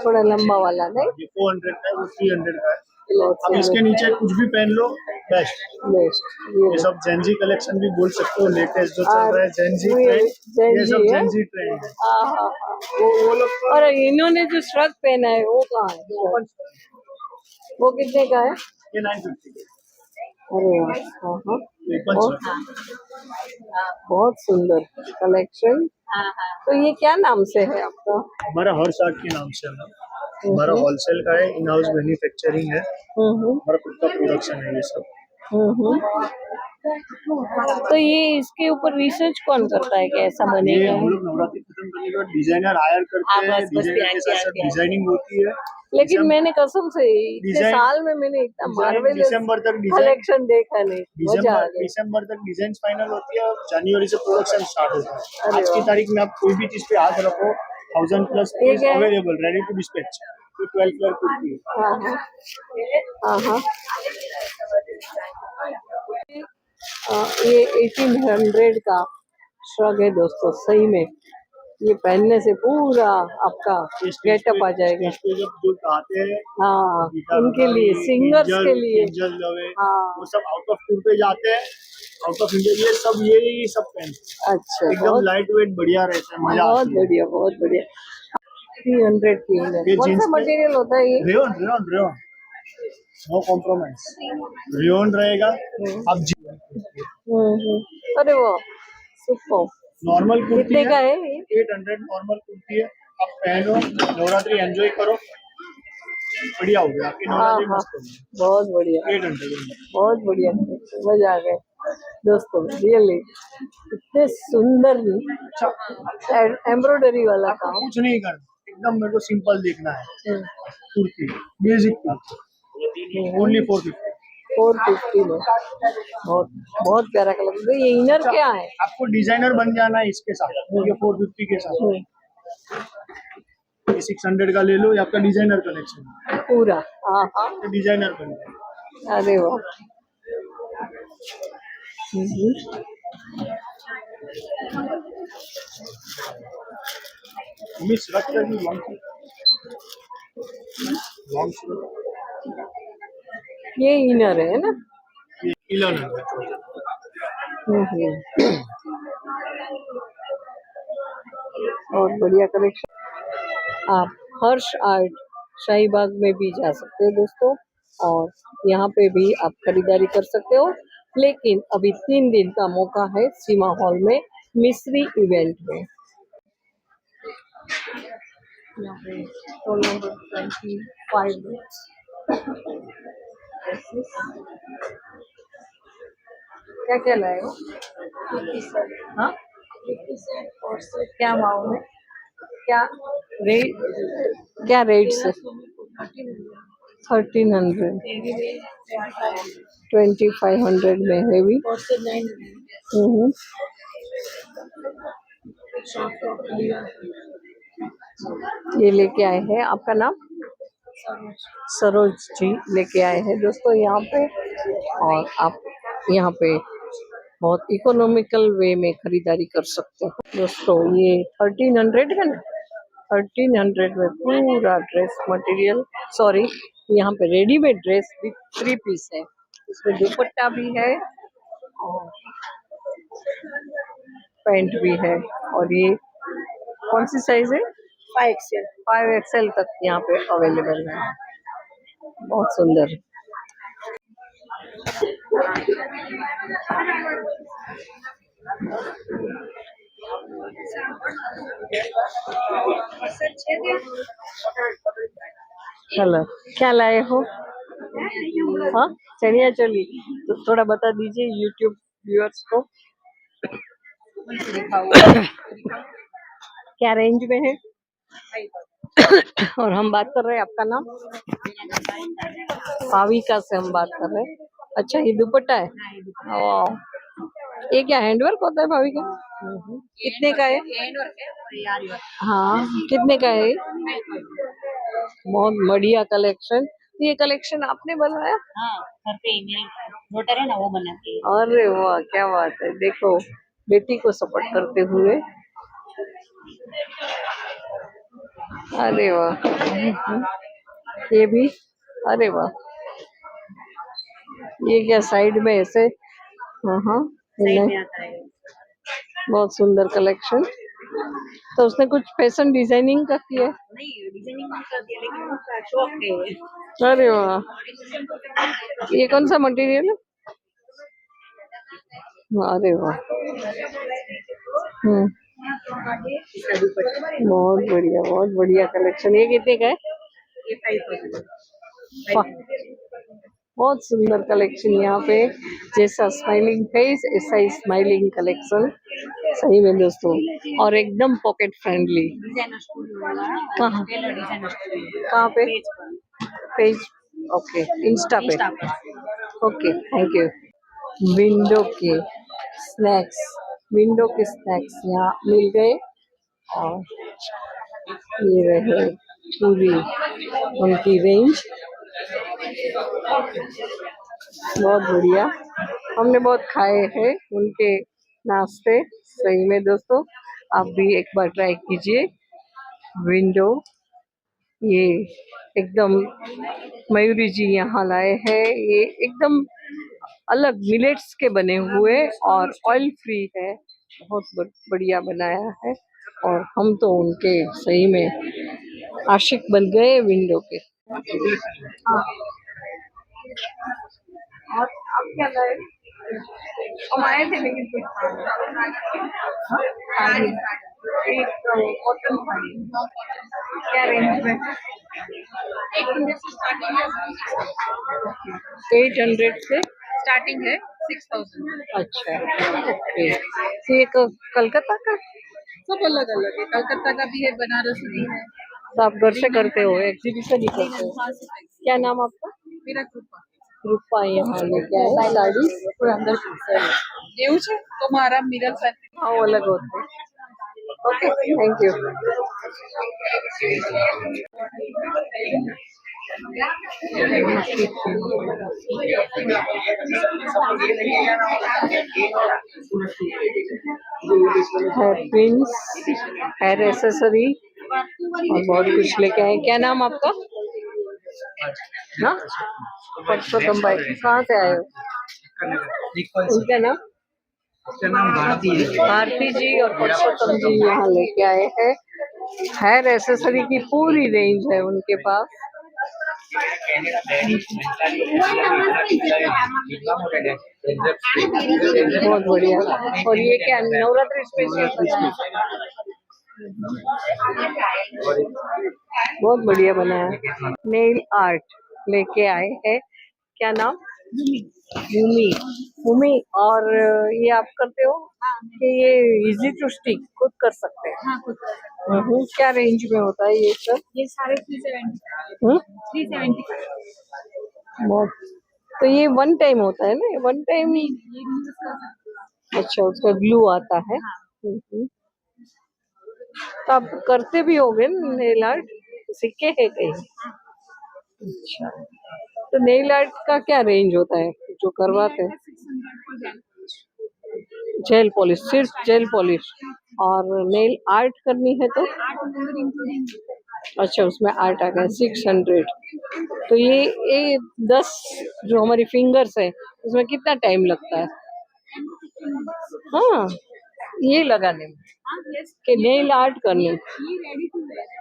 B: थोड़ा लंबा वाला नहीं?
D: ये 400 का है, वो 300 का है।
B: बहुत
D: अब इसके
B: सुंदर,
D: नीचे कुछ भी पहन लो, बेस्ट।
B: बेस्ट।
D: ये सब जेंजी कलेक्शन भी बोल सकते हो, लेटेस्ट जो चल रहा है जेंजी
B: ये
D: ट्रेंड, ये
B: जेंजी
D: सब
B: है?
D: जेंजी ट्रेंड है।
B: हाँ।
D: वो लोग तो
B: और इन्होंने जो श्रग पहना है वो कहाँ है?
D: ओपन,
B: वो कितने का है?
D: ये 950
B: अरे वाह, हाँ।
D: ओपन
B: बहुत
D: शर्ट।
B: बहुत सुंदर कलेक्शन। तो ये क्या नाम से है आपका?
D: हमारा हर साल के नाम से है, हमारा होलसेल का है, इन हाउस मैन्युफैक्चरिंग है, हमारा खुद का प्रोडक्शन है ये सब।
B: तो ये इसके ऊपर रिसर्च कौन करता है कि ऐसा
D: ये
B: बनेगा?
D: हम लोग नवरात्रि खत्म करने के बाद डिजाइनर हायर करते हैं, डिजाइनर के साथ साथ डिजाइनिंग होती है।
B: लेकिन मैंने कसम से इतने
D: डिजाइन-
B: साल में मैंने इतना मार्वेलस
D: दिसंबर तक डिजाइन,
B: कलेक्शन देखा नहीं। मजा आ गया।
D: दिसंबर तक डिजाइन फाइनल होती है और जनवरी से प्रोडक्शन स्टार्ट होता है।
B: अरे
D: आज की
B: वाह।
D: तारीख में आप कोई भी चीज पे हाथ रखो, 1000 प्लस
B: ये क्या है?
D: Available, ready to dispatch. 12 floor kurti है।
B: हाँ। ये 1800 का श्रग है दोस्तों, सही में ये पहनने से पूरा आपका गेटअप आ जाएगा।
D: स्टेज पे जब जो गाते हैं,
B: हाँ
D: गीता
B: उनके लिए,
D: रबारी,
B: सिंगर्स के लिए।
D: एंजल दवे,
B: हाँ
D: वो सब आउट ऑफ टूर पे जाते हैं, आउट ऑफ इंडिया, ये सब यही सब पहनते हैं।
B: अच्छा
D: एकदम
B: बहुत
D: लाइट वेट बढ़िया रहता है, मजा
B: बहुत
D: आती है।
B: बढ़िया, बहुत बढ़िया। 300 की है।
D: ये
B: कौन सा
D: जीन्स पे-
B: मटेरियल होता है ये?
D: रेयन, नो कॉम्प्रोमाइज, रेयन रहेगा। आप
B: अरे वाह सुपर।
D: नॉर्मल कुर्ती
B: कितने का है ये?
D: 800 नॉर्मल कुर्ती है, आप पहनो, नवरात्रि एंजॉय करो। बढ़िया हो गया आपकी
B: हाँ
D: नवरात्रि
B: हाँ
D: मस्त हो गई।
B: बहुत बढ़िया
D: 800
B: बहुत बढ़िया मजा आ गए दोस्तों रियली इतने सुंदर एम्ब्रॉयडरी वाला
D: आपको
B: काम
D: कुछ नहीं करना, एकदम मेरे को सिंपल देखना है।
B: हम्म,
D: कुर्ती बेसिक कुर्ती ओनली 450।
B: 450 में बहुत बहुत प्यारा कलर तो ये इनर क्या है
D: आपको डिजाइनर बन जाना है इसके साथ, ये 450 के साथ।
B: हम्म,
D: ये 600 का ले लो, ये आपका डिजाइनर कलेक्शन
B: पूरा हाँ हाँ
D: है, डिजाइनर बन जाए।
B: अरे वाह हम्म,
D: मिस रख कर भी लॉन्ग
B: ये इनर है ना
D: 1100।
B: हम्म, और बढ़िया कलेक्शन आप हर्ष आर्ट शाहीबाग में भी जा सकते हो दोस्तों और यहाँ पे भी आप खरीदारी कर सकते हो लेकिन अभी 3 दिन का मौका है सीमा हॉल में मिस्री इवेंट में यहाँ पे 1225 क्या क्या लाए हो हाँ क्या भाव में क्या रेट क्या रेट्स है 1300 2500 में है भी हम्म, ये लेके आए हैं आपका नाम सरोज जी लेके आए हैं दोस्तों यहाँ पे और आप यहाँ पे बहुत इकोनॉमिकल वे में खरीदारी कर सकते हो दोस्तों ये 1300 है ना 1300 में पूरा ड्रेस मटेरियल सॉरी यहाँ पे रेडीमेड ड्रेस विथ 3 पीस है इसमें दुपट्टा भी है और पैंट भी है और ये कौन सी साइज है 5XL तक यहाँ पे अवेलेबल है बहुत सुंदर चलो क्या लाए हो हाँ चलिए चलिए तो थोड़ा बता दीजिए यूट्यूब व्यूअर्स को क्या रेंज में है और हम बात कर रहे हैं आपका नाम भाविका से हम बात कर रहे हैं अच्छा ये दुपट्टा है वाह ये क्या हैंडवर्क होता है भाविका कितने का है हाँ कितने का है बहुत बढ़िया कलेक्शन ये कलेक्शन आपने बनाया
F: हाँ घर पे ईमेल रोटर है ना वो बनाती है।
B: अरे वाह क्या बात है देखो बेटी को सपोर्ट करते हुए अरे वाह ये भी अरे वाह ये क्या साइड में ऐसे हाँ हाँ
F: साइड
B: नहीं,
F: में आता है
B: बहुत सुंदर कलेक्शन तो उसने कुछ फैशन डिजाइनिंग का किया है
F: नहीं डिजाइनिंग नहीं कर दिया लेकिन उसका शौक है।
B: अरे वाह ये कौन सा मटेरियल है अरे वाह बहुत बढ़िया कलेक्शन ये कितने का है
F: ये 5,000
B: वाह, बहुत सुंदर कलेक्शन यहाँ पे जैसा स्माइलिंग फेस ऐसा ही स्माइलिंग कलेक्शन सही में दोस्तों और एकदम पॉकेट फ्रेंडली
F: डिजाइनर स्टूडियो वाला
B: कहाँ
F: टेलर डिजाइनर स्टूडियो
B: कहाँ पे
F: पेज पर
B: पेज ओके इंस्टा पे
F: इंस्टा पर
B: ओके थैंक यू विंडो के स्नैक्स यहाँ मिल गए और ये रहे पूरी उनकी रेंज बहुत बढ़िया हमने बहुत खाए हैं उनके नाश्ते सही में दोस्तों आप भी एक बार ट्राई कीजिए विंडो ये एकदम मयूरी जी यहाँ लाए हैं ये एकदम अलग मिलेट्स के बने हुए और ऑयल फ्री है बहुत बढ़िया बनाया है और हम तो उनके सही में आशिक बन गए विंडो के हाँ और आप क्या लाए हम आए थे लेकिन कुछ खाली एक कॉटन साड़ी क्या रेंज में?
C: 800 से स्टार्टिंग है,
B: 800 से
C: स्टार्टिंग है 6000।
B: अच्छा ओके। तो ये कलकत्ता का?
C: सब अलग अलग है, कलकत्ता का भी है, बनारस भी है।
B: तो आप घर से करते हो, एग्जीबिशन ही करते हो?
C: हाँ, सब है।
B: क्या नाम आपका?
C: मेरा ग्रुप
B: रूपा यहाँ लेके आए साड़ी कोई अंदर पीछे है।
C: એવું છે તો મારા મિરર સાથે
B: हाँ वो अलग होते हैं। Okay thank you. Hair pins, hair accessory और बहुत कुछ लेके आए। क्या नाम आपका? हाँ परसोत्तम भाई, कहाँ से आए हो? उनका नाम? भारती जी और परसोत्तम जी यहाँ लेके आए हैं। हेयर एसेसरी की पूरी रेंज है उनके पास। बहुत बढ़िया। और ये क्या नवरात्रि स्पेशल? बहुत बढ़िया बना है। नेल आर्ट लेके आए हैं। क्या नाम? भूमि। भूमि और ये आप करते हो कि ये इजी टू स्टिक खुद कर सकते हैं?
C: हाँ खुद कर
B: क्या रेंज में होता है ये सब?
C: ये सारे 375 375
B: बहुत। तो ये वन टाइम होता है ना, वन टाइम?
C: ये यूज कर सकते
B: अच्छा उसका ग्लू आता है। तो आप करते भी होगे नेल आर्ट, सीखे हैं कहीं? अच्छा तो नेल आर्ट का क्या रेंज होता है जो करवाते हैं?
C: 600
B: जेल पॉलिश, सिर्फ जेल पॉलिश। और नेल आर्ट करनी है तो?
C: 800 इंक्लूडिंग।
B: अच्छा उसमें आर्ट आ गया 600। तो ये 10 जो हमारी फिंगर्स है उसमें कितना टाइम लगता है? हाँ ये लगाने में
C: हाँ यस,
B: कि नेल आर्ट करने?
C: ये रेडी टू वेयर है,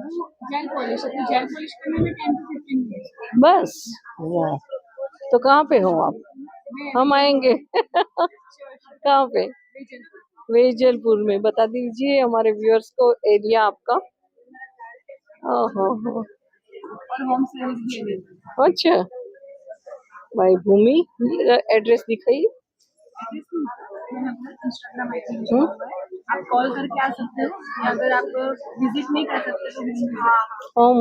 C: वो जेल पॉलिश है, तो जेल पॉलिश करने में 10 to 15 मिनट्स।
B: बस वाह। तो कहाँ पे हो आप? हम आएंगे कहाँ पे? वेजलपुर में। बता दीजिए हमारे व्यूअर्स को एरिया आपका। ओहो हो
C: और होम सर्विस भी अवेलेबल
B: अच्छा भाई भूमि एड्रेस दिखाइए।
C: इंस्टाग्राम आईडी है, आप कॉल करके आ सकते हो, या अगर आप विजिट नहीं कर सकते तो
B: होम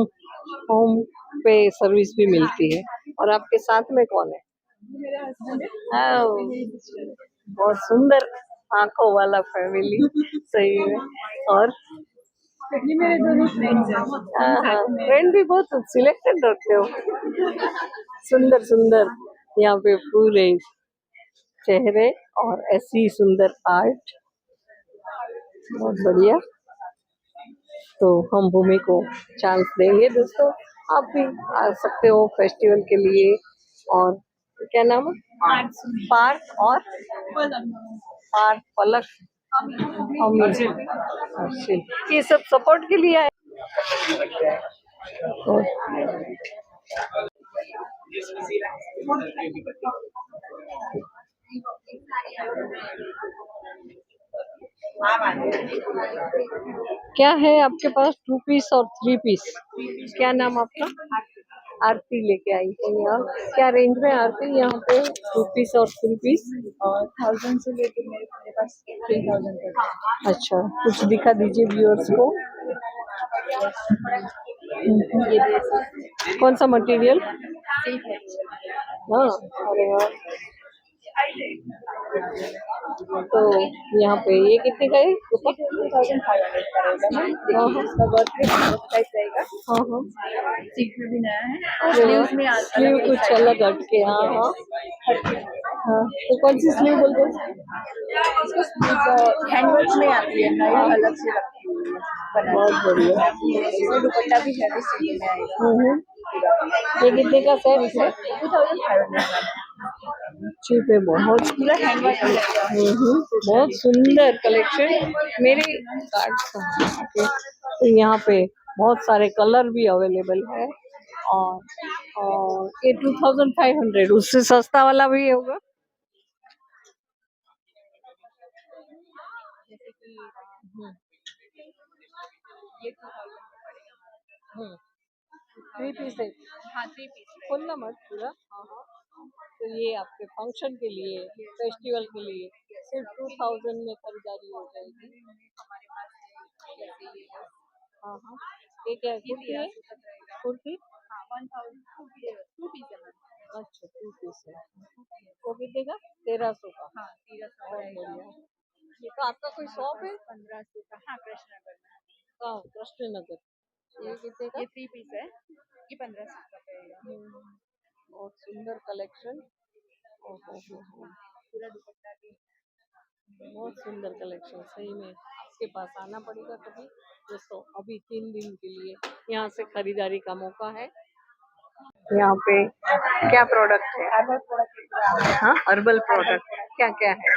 B: होम पे सर्विस भी मिलती है। और आपके साथ में कौन है?
C: मेरा हस्बैंड है।
B: आओ, बहुत सुंदर आंखों वाला फैमिली सही है। और
C: ये मेरे दोनों फ्रेंड्स हैं।
B: फ्रेंड भी बहुत सिलेक्टेड रखते हो, सुंदर सुंदर। यहाँ पे पूरे चेहरे और ऐसी सुंदर आर्ट, बहुत बढ़िया। तो हम भूमि को चांस देंगे दोस्तों, आप भी आ सकते हो फेस्टिवल के लिए। और क्या नाम है? पार्क और पार्क पलक ये सब सपोर्ट के लिए आए। और क्या है आपके पास? 2 पीस और 3 पीस? क्या नाम आपका? आरती लेके आई है यहाँ। क्या रेंज में आरती यहाँ पे 2 पीस और 3 पीस?
C: और 1000 से लेके मेरे पास 3000 तक।
B: अच्छा कुछ दिखा दीजिए व्यूअर्स को। कौन सा मटेरियल? हाँ अरे वाह। तो यहाँ पे ये कितने का है?
C: 2500 का रहेगा। इसका वर्क प्राइस रहेगा।
B: हाँ हाँ
C: सीट में भी नया है, स्लीव्स में
B: स्लीव कुछ अलग हटके। हाँ हाँ हाँ तो कौन सी स्लीव बोलते हैं?
C: हैंडवर्क में आती है, नया अलग से रखी हुई है बना
B: बहुत बढ़िया।
C: इसमें दुपट्टा भी हैवी सीट में आएगा।
B: ये कितने का सेट है?
C: 2500
B: चीप है बहुत।
C: पूरा हैंडवर्क रहेगा।
B: बहुत सुंदर कलेक्शन मेरे कार्ड के। तो यहाँ पे बहुत सारे कलर भी अवेलेबल है। और ये 2500, उससे सस्ता वाला भी होगा। ये 2000 का पड़ेगा।
G: हम्म 3 पीस है।
B: हाँ 3 पीस
G: खोलना मत पूरा। हाँ हाँ। तो ये आपके फंक्शन के लिए, फेस्टिवल के लिए सिर्फ 2000 में खरीदारी हो जाएगी।
B: हमारे पास है जैसे ये
G: हाँ हाँ। ये क्या है? कुर्ती है? कुर्ती?
B: हाँ 1000 2 पीस है मैम।
G: अच्छा 2 पीस है। वो कितने का? 1300 का।
B: हाँ 1300
G: बहुत
B: रहेगा।
G: बढ़िया। ये तो आपका कोई शॉप है?
B: 1500 का। हाँ कृष्णनगर में।
G: हाँ कृष्ण नगर। ये कितने का?
B: ये 3 पीस है, ये 1500 का पड़ेगा।
G: बहुत सुंदर कलेक्शन। ओहो हो।
B: पूरा दुपट्टा भी।
G: बहुत सुंदर कलेक्शन। सही में आपके पास आना पड़ेगा कभी दोस्तों। अभी 3 दिन के लिए यहाँ से खरीदारी का मौका है। यहाँ पे क्या प्रोडक्ट है?
F: Herbal product.
G: हाँ हर्बल प्रोडक्ट क्या क्या है?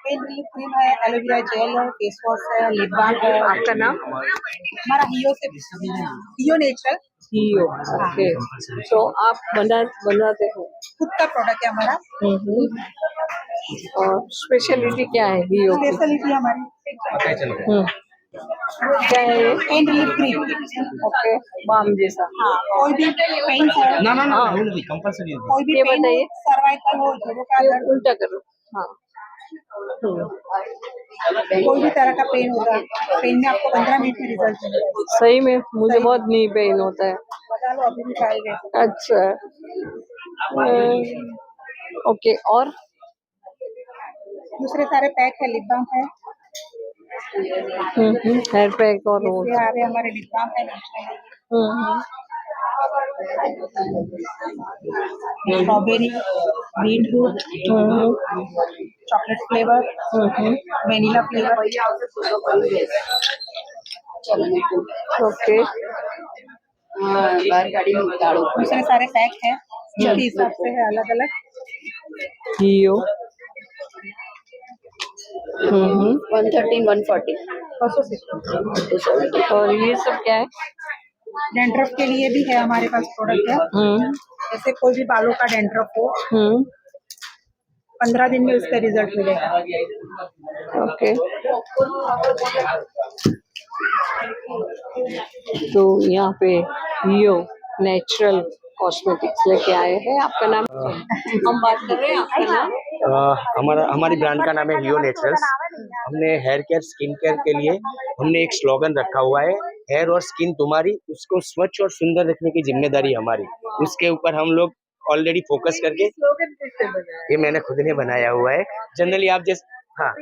F: पेन रिलीफ क्रीम है, एलोवेरा जेल है, फेस वॉश है, लिप बाम है।
G: आपका नाम?
F: हमारा हियो नेचुरल
G: हीरो। ओके। तो आप बनाते हो?
F: खुद का प्रोडक्ट है हमारा।
G: और स्पेशलिटी क्या है हीरो की?
F: स्पेशलिटी हमारी
G: हम्म, क्या है ये?
F: Pain relief cream.
G: Okay balm जैसा।
F: हाँ कोई भी पेन हो,
G: हाँ
F: कोई भी
G: ये
F: पेन हो,
G: बताइए।
F: सर्वाइकल हो, जोड़ों का
G: ये
F: दर्द,
G: उल्टा करो। हाँ
F: कोई भी तरह का पेन होगा, पेन में आपको 15 मिनट में रिजल्ट मिलेगा।
G: सही में मुझे बहुत नी पेन होता है।
F: बता लो अभी भी ट्राई कर।
G: अच्छा ओके। और
F: दूसरे सारे पैक है, लिप बाम है,
G: हेयर पैक और वो।
F: ये आ रहे हमारे लिप बाम है natural, strawberry, beetroot, chocolate flavour, vanilla flavour.
G: Okay
F: दूसरे सारे पैक है, इसके हिसाब से है अलग अलग।
G: हीरो
B: 113 140।
G: और ये सब क्या है?
F: डेंड्रफ के लिए भी है हमारे पास प्रोडक्ट है। जैसे कोई भी बालों का डेंड्रफ हो, 15 दिन में उसका रिजल्ट मिलेगा।
G: ओके। तो यहाँ पे हीरो नेचुरल कॉस्मेटिक्स लेके आए हैं। आपका नाम? हम बात कर रहे हैं। आपका नाम?
H: हमारी ब्रांड का नाम है हियो नेचुरल्स। हमने हेयर केयर स्किन केयर के लिए हमने एक स्लोगन रखा हुआ है, हेयर और स्किन तुम्हारी, उसको स्वच्छ और सुंदर रखने की जिम्मेदारी हमारी। उसके ऊपर हम लोग ऑलरेडी फोकस करके, ये मैंने खुद ने बनाया हुआ है। जनरली आप जैसे, हाँ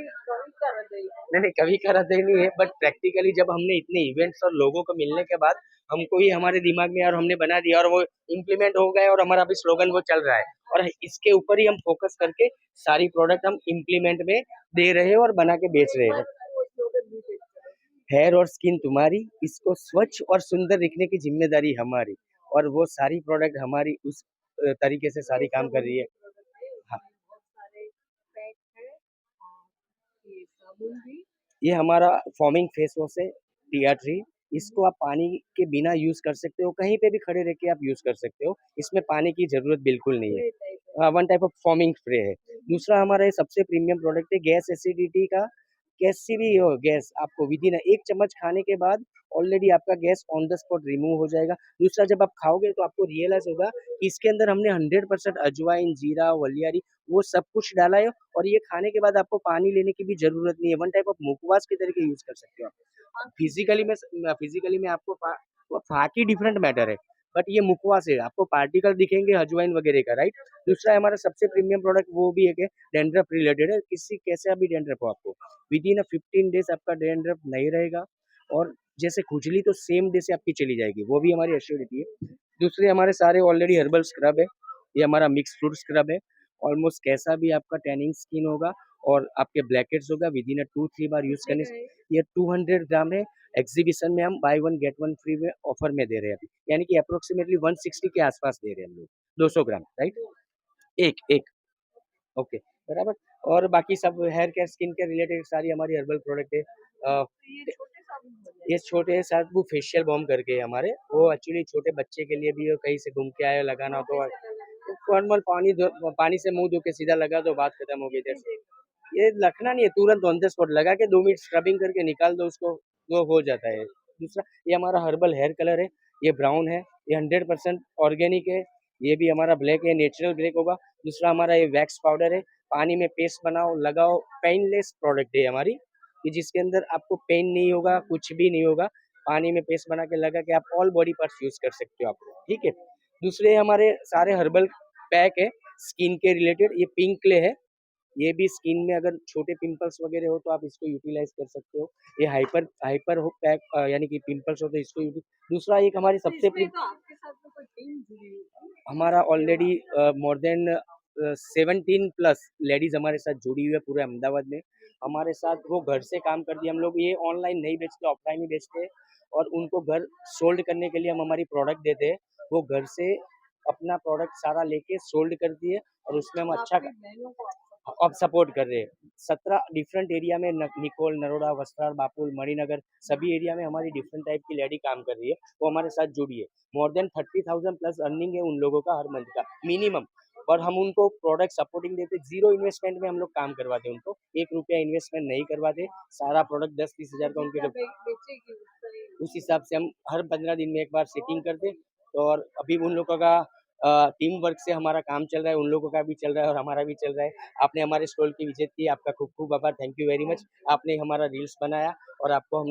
H: नहीं कभी कराते नहीं है, बट प्रैक्टिकली जब हमने इतने इवेंट्स और लोगों को मिलने के बाद हमको ही हमारे दिमाग में और हमने बना दिया और वो इम्प्लीमेंट हो गए और हमारा अभी स्लोगन वो चल रहा है। और इसके ऊपर ही हम फोकस करके सारी प्रोडक्ट हम इम्प्लीमेंट में दे रहे हैं और बना के बेच रहे हैं। हेयर और स्किन तुम्हारी, इसको स्वच्छ और सुंदर रखने की जिम्मेदारी हमारी। और वो सारी प्रोडक्ट हमारी उस तरीके से सारी काम कर रही है। हाँ, ये हमारा फॉर्मिंग फेस वॉश है टी3। इसको आप पानी के बिना यूज कर सकते हो, कहीं पे भी खड़े रह के आप यूज कर सकते हो, इसमें पानी की जरूरत बिल्कुल नहीं है। One type of forming spray है। दूसरा हमारा ये सबसे प्रीमियम प्रोडक्ट है गैस एसिडिटी का। कैसी भी हो गैस, आपको विद इन 1 चम्मच खाने के बाद ऑलरेडी आपका gas on the spot remove हो जाएगा। दूसरा जब आप खाओगे तो आपको रियलाइज होगा कि इसके अंदर हमने 100% अजवाइन, जीरा, वलियारी वो सब कुछ डाला है। और ये खाने के बाद आपको पानी लेने की भी जरूरत नहीं है। वन टाइप ऑफ मुखवास के तरीके यूज कर सकते हो आप। फिजिकली में आपको फाकी डिफरेंट मैटर है, बट ये मुखवास है, आपको पार्टिकल दिखेंगे अजवाइन वगैरह का, राइट। दूसरा है हमारा सबसे प्रीमियम प्रोडक्ट, वो भी है कि डेंड्रफ रिलेटेड है। किसी कैसा भी डेंड्रफ हो, आपको विद इन 15 डेज आपका डेंड्रफ नहीं रहेगा। और जैसे खुजली तो सेम डे से आपकी चली जाएगी, वो भी हमारी एश्योरिटी है। दूसरे हमारे सारे ऑलरेडी हर्बल स्क्रब है। ये हमारा मिक्स फ्रूट स्क्रब है। ऑलमोस्ट कैसा भी आपका टैनिंग स्किन होगा और आपके ब्लैकेट्स होगा विद इन 2-3 बार यूज करने से। ये 200 ग्राम है। एग्जीबिशन में हम बाय 1 गेट 1 फ्री में ऑफर में दे रहे हैं अभी, यानी कि अप्रोक्सीमेटली 160 के आसपास दे रहे हैं हम लोग। 200 ग्राम, राइट। एक एक ओके बराबर। और बाकी सब hair care skin care related सारी हमारी हर्बल प्रोडक्ट है। ये छोटे साथ वो फेशियल बॉम करके है हमारे, वो एक्चुअली छोटे बच्चे के लिए भी हो, कहीं से घूम के आए लगाना तो नॉर्मल पानी से मुंह धो के सीधा लगा दो, बात खत्म हो गई। जैसे ये रखना नहीं है, तुरंत ऑन द स्पॉट लगा के 2 मिनट स्क्रबिंग करके निकाल दो उसको, वो हो जाता है। दूसरा ये हमारा हर्बल हेयर कलर है, ये ब्राउन है, ये 100% ऑर्गेनिक है। ये भी हमारा ब्लैक है, नेचुरल ब्लैक होगा। दूसरा हमारा ये वैक्स पाउडर है, पानी में पेस्ट बनाओ लगाओ, पेनलेस प्रोडक्ट है हमारी, कि जिसके अंदर आपको पेन नहीं होगा, कुछ भी नहीं होगा। पानी में पेस्ट बना के लगा के आप ऑल बॉडी पार्ट्स यूज कर सकते हो आप, ठीक है। दूसरे हमारे सारे हर्बल पैक है स्किन के रिलेटेड। ये पिंक क्ले है, ये भी स्किन में अगर छोटे पिंपल्स वगैरह हो तो आप इसको यूटिलाइज कर सकते हो। ये हाइपर हाइपर हो पैक, यानी कि पिंपल्स हो तो इसको दूसरा एक हमारी सबसे
G: आपके साथ तो कोई टीम जुड़ी हुई है।
H: हमारा already more than 17 plus ladies हमारे साथ जुड़ी हुई है पूरे अहमदाबाद में। हमारे साथ वो घर से काम करती है। हम लोग ये ऑनलाइन नहीं बेचते, ऑफलाइन ही बेचते हैं, और उनको घर सोल्ड करने के लिए हम हमारी प्रोडक्ट देते हैं। वो घर से अपना प्रोडक्ट सारा लेके सोल्ड करती है, और उसमें हम अच्छा
G: आपकी बहनों को
H: अब सपोर्ट कर रहे हैं। 17 डिफरेंट एरिया में निकोल, नरोड़ा, वस्त्राल, बापुल, मणिनगर सभी एरिया में हमारी डिफरेंट टाइप की लेडी काम कर रही है, वो हमारे साथ जुड़ी है। मोर देन 30,000 प्लस अर्निंग है उन लोगों का हर मंथ का मिनिमम। और हम उनको प्रोडक्ट सपोर्टिंग देते, जीरो इन्वेस्टमेंट में हम लोग काम करवाते हैं उनको, 1 रुपया इन्वेस्टमेंट नहीं करवाते। सारा प्रोडक्ट 10-20 हज़ार का उनके
G: बेचेगी
H: उस हिसाब से हम हर 15 दिन में एक बार सेटिंग करते। और अभी उन लोगों का टीम वर्क से हमारा काम चल रहा है, उन लोगों का भी चल रहा है और हमारा भी चल रहा है। आपने हमारे स्टॉल की विजिट की, आपका खूब खूब आभार, थैंक यू वेरी मच। आपने हमारा रील्स बनाया और आपको हम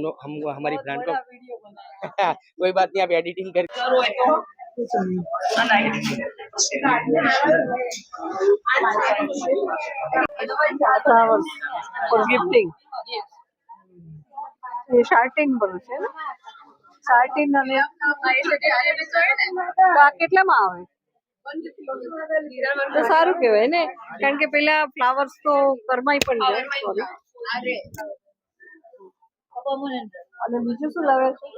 H: हमारी ब्रांड को
G: वीडियो बनाया।
H: कोई बात नहीं, आप एडिटिंग कर
G: Flowers for gifting. એ શાર્ટિંગ બોલું છે ને શાર્ટિંગ અને તો આ કેટલામાં આવે તો સારું કહેવાય ને કારણ કે પેલા ફ્લાવર્સ તો કરમાઈ પણ જાય સોરી અને બીજું શું લાવે છે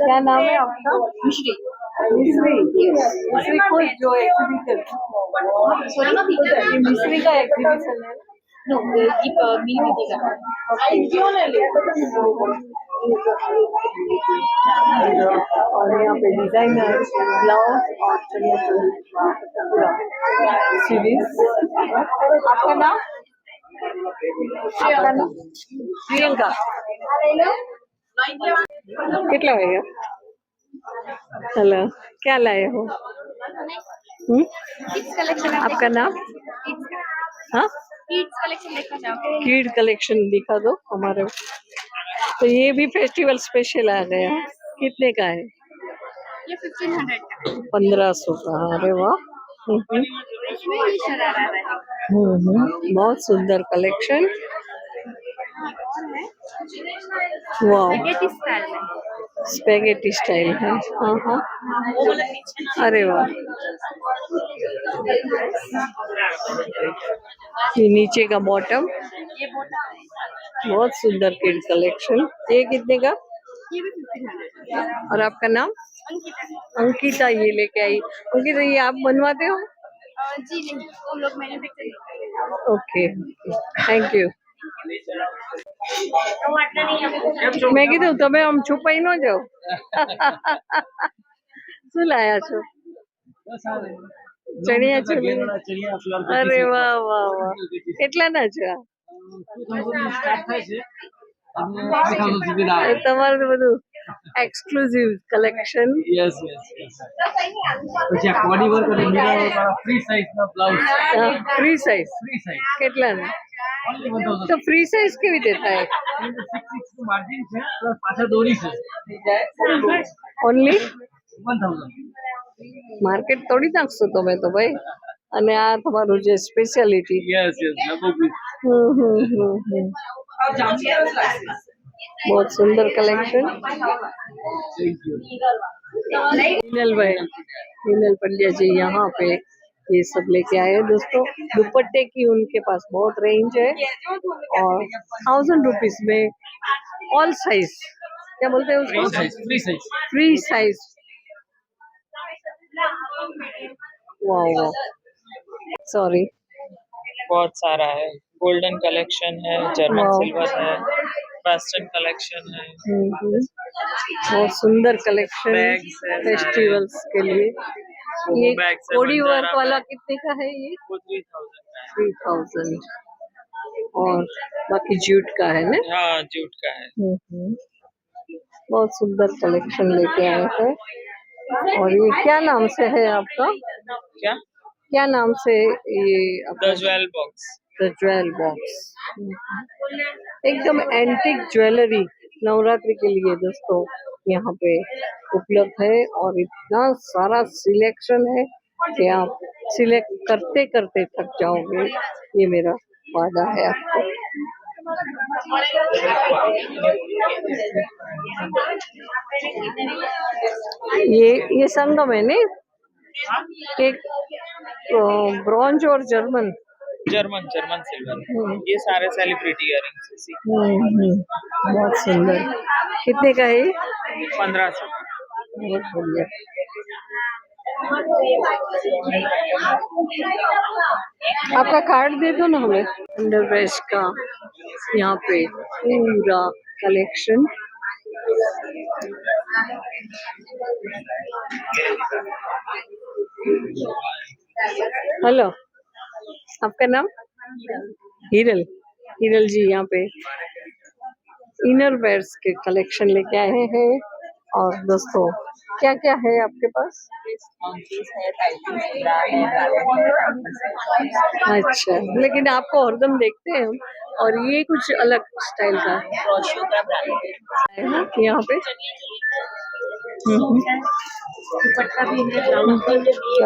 G: क्या नाम है आपका मिश्री मिश्री खुद जो एग्जीबिशन मिश्री का एग्जीबिशन है और यहाँ पे डिजाइनर ब्लाउज और चलिए सीरीज आपका नाम प्रियंका कितना होगा हेलो क्या लाए हो आपका नाम हाँ किड कलेक्शन दिखा दो हमारे तो ये भी फेस्टिवल स्पेशल आ गया कितने का है
C: ये 1500 का
G: 1500 का अरे वाह बहुत सुंदर कलेक्शन वाह स्पेगेटी स्टाइल है हाँ हाँ अरे वाह ये नीचे का बॉटम बहुत सुंदर किड कलेक्शन ये कितने का
C: ये भी 1500
G: और आपका नाम अंकिता ये लेके आई अंकिता ये आप बनवाते हो
C: जी नहीं हम लोग मैन्युफैक्चरिंग
G: ओके थैंक यू મેં કીધું તમે આમ છુપાઈ ન જાઓ શું લાયા છો ચણિયા ચોલી અરે વાહ વાહ વાહ કેટલાના છે આ તમારું તો બધું એક્સક્લુઝિવ કલેક્શન ફ્રી સાઈઝ કેટલાના તો ફ્રી સાઈઝ કેવી રીતે થાય ઓનલી 1000 માર્કેટ તોડી નાખશો તમે તો ભાઈ અને આ તમારું જે સ્પેશિયાલિટી बहुत सुंदर कलेक्शन मीनल भाई मीनल पंड्या जी यहाँ पे ये सब लेके आए हैं दोस्तों दुपट्टे की उनके पास बहुत रेंज है और 1000 रुपीज में ऑल साइज क्या बोलते हैं उसको फ्री साइज वाह सॉरी
I: बहुत सारा है गोल्डन कलेक्शन है जर्मन सिल्वर है वेस्टर्न कलेक्शन है
G: बहुत सुंदर कलेक्शन फेस्टिवल्स के लिए ये कोडी वर्क वाला कितने का है ये 3000 और बाकी जूट का है ना।
I: हाँ जूट का है।
G: हम्म। बहुत सुंदर कलेक्शन लेके आए हैं। और ये क्या नाम से है आपका,
I: क्या?
G: क्या नाम से ये आपका?
I: The jewel box.
G: The jewel box. एकदम एंटिक ज्वेलरी नवरात्रि के लिए दोस्तों यहाँ पे उपलब्ध है। और इतना सारा सिलेक्शन है कि आप सिलेक्ट करते करते थक जाओगे, ये मेरा वादा है आपको। ये संगम है नहीं, एक ब्रॉन्ज और जर्मन
I: जर्मन सिल्वर। ये सारे सेलिब्रिटी इयरिंग्स इसी।
G: बहुत सुंदर। कितने का है?
I: 1500।
G: बहुत बढ़िया। आपका कार्ड दे दो ना हमें। अंडरवेयर का यहाँ पे पूरा कलेक्शन। हेलो, आपका नाम? हिरल। हिरल जी यहाँ पे इनर वेयर्स के कलेक्शन लेके आए हैं। और दोस्तों क्या क्या है आपके पास? अच्छा, लेकिन आपको हरदम देखते हैं हम, और ये कुछ अलग स्टाइल का है ना यहाँ पे।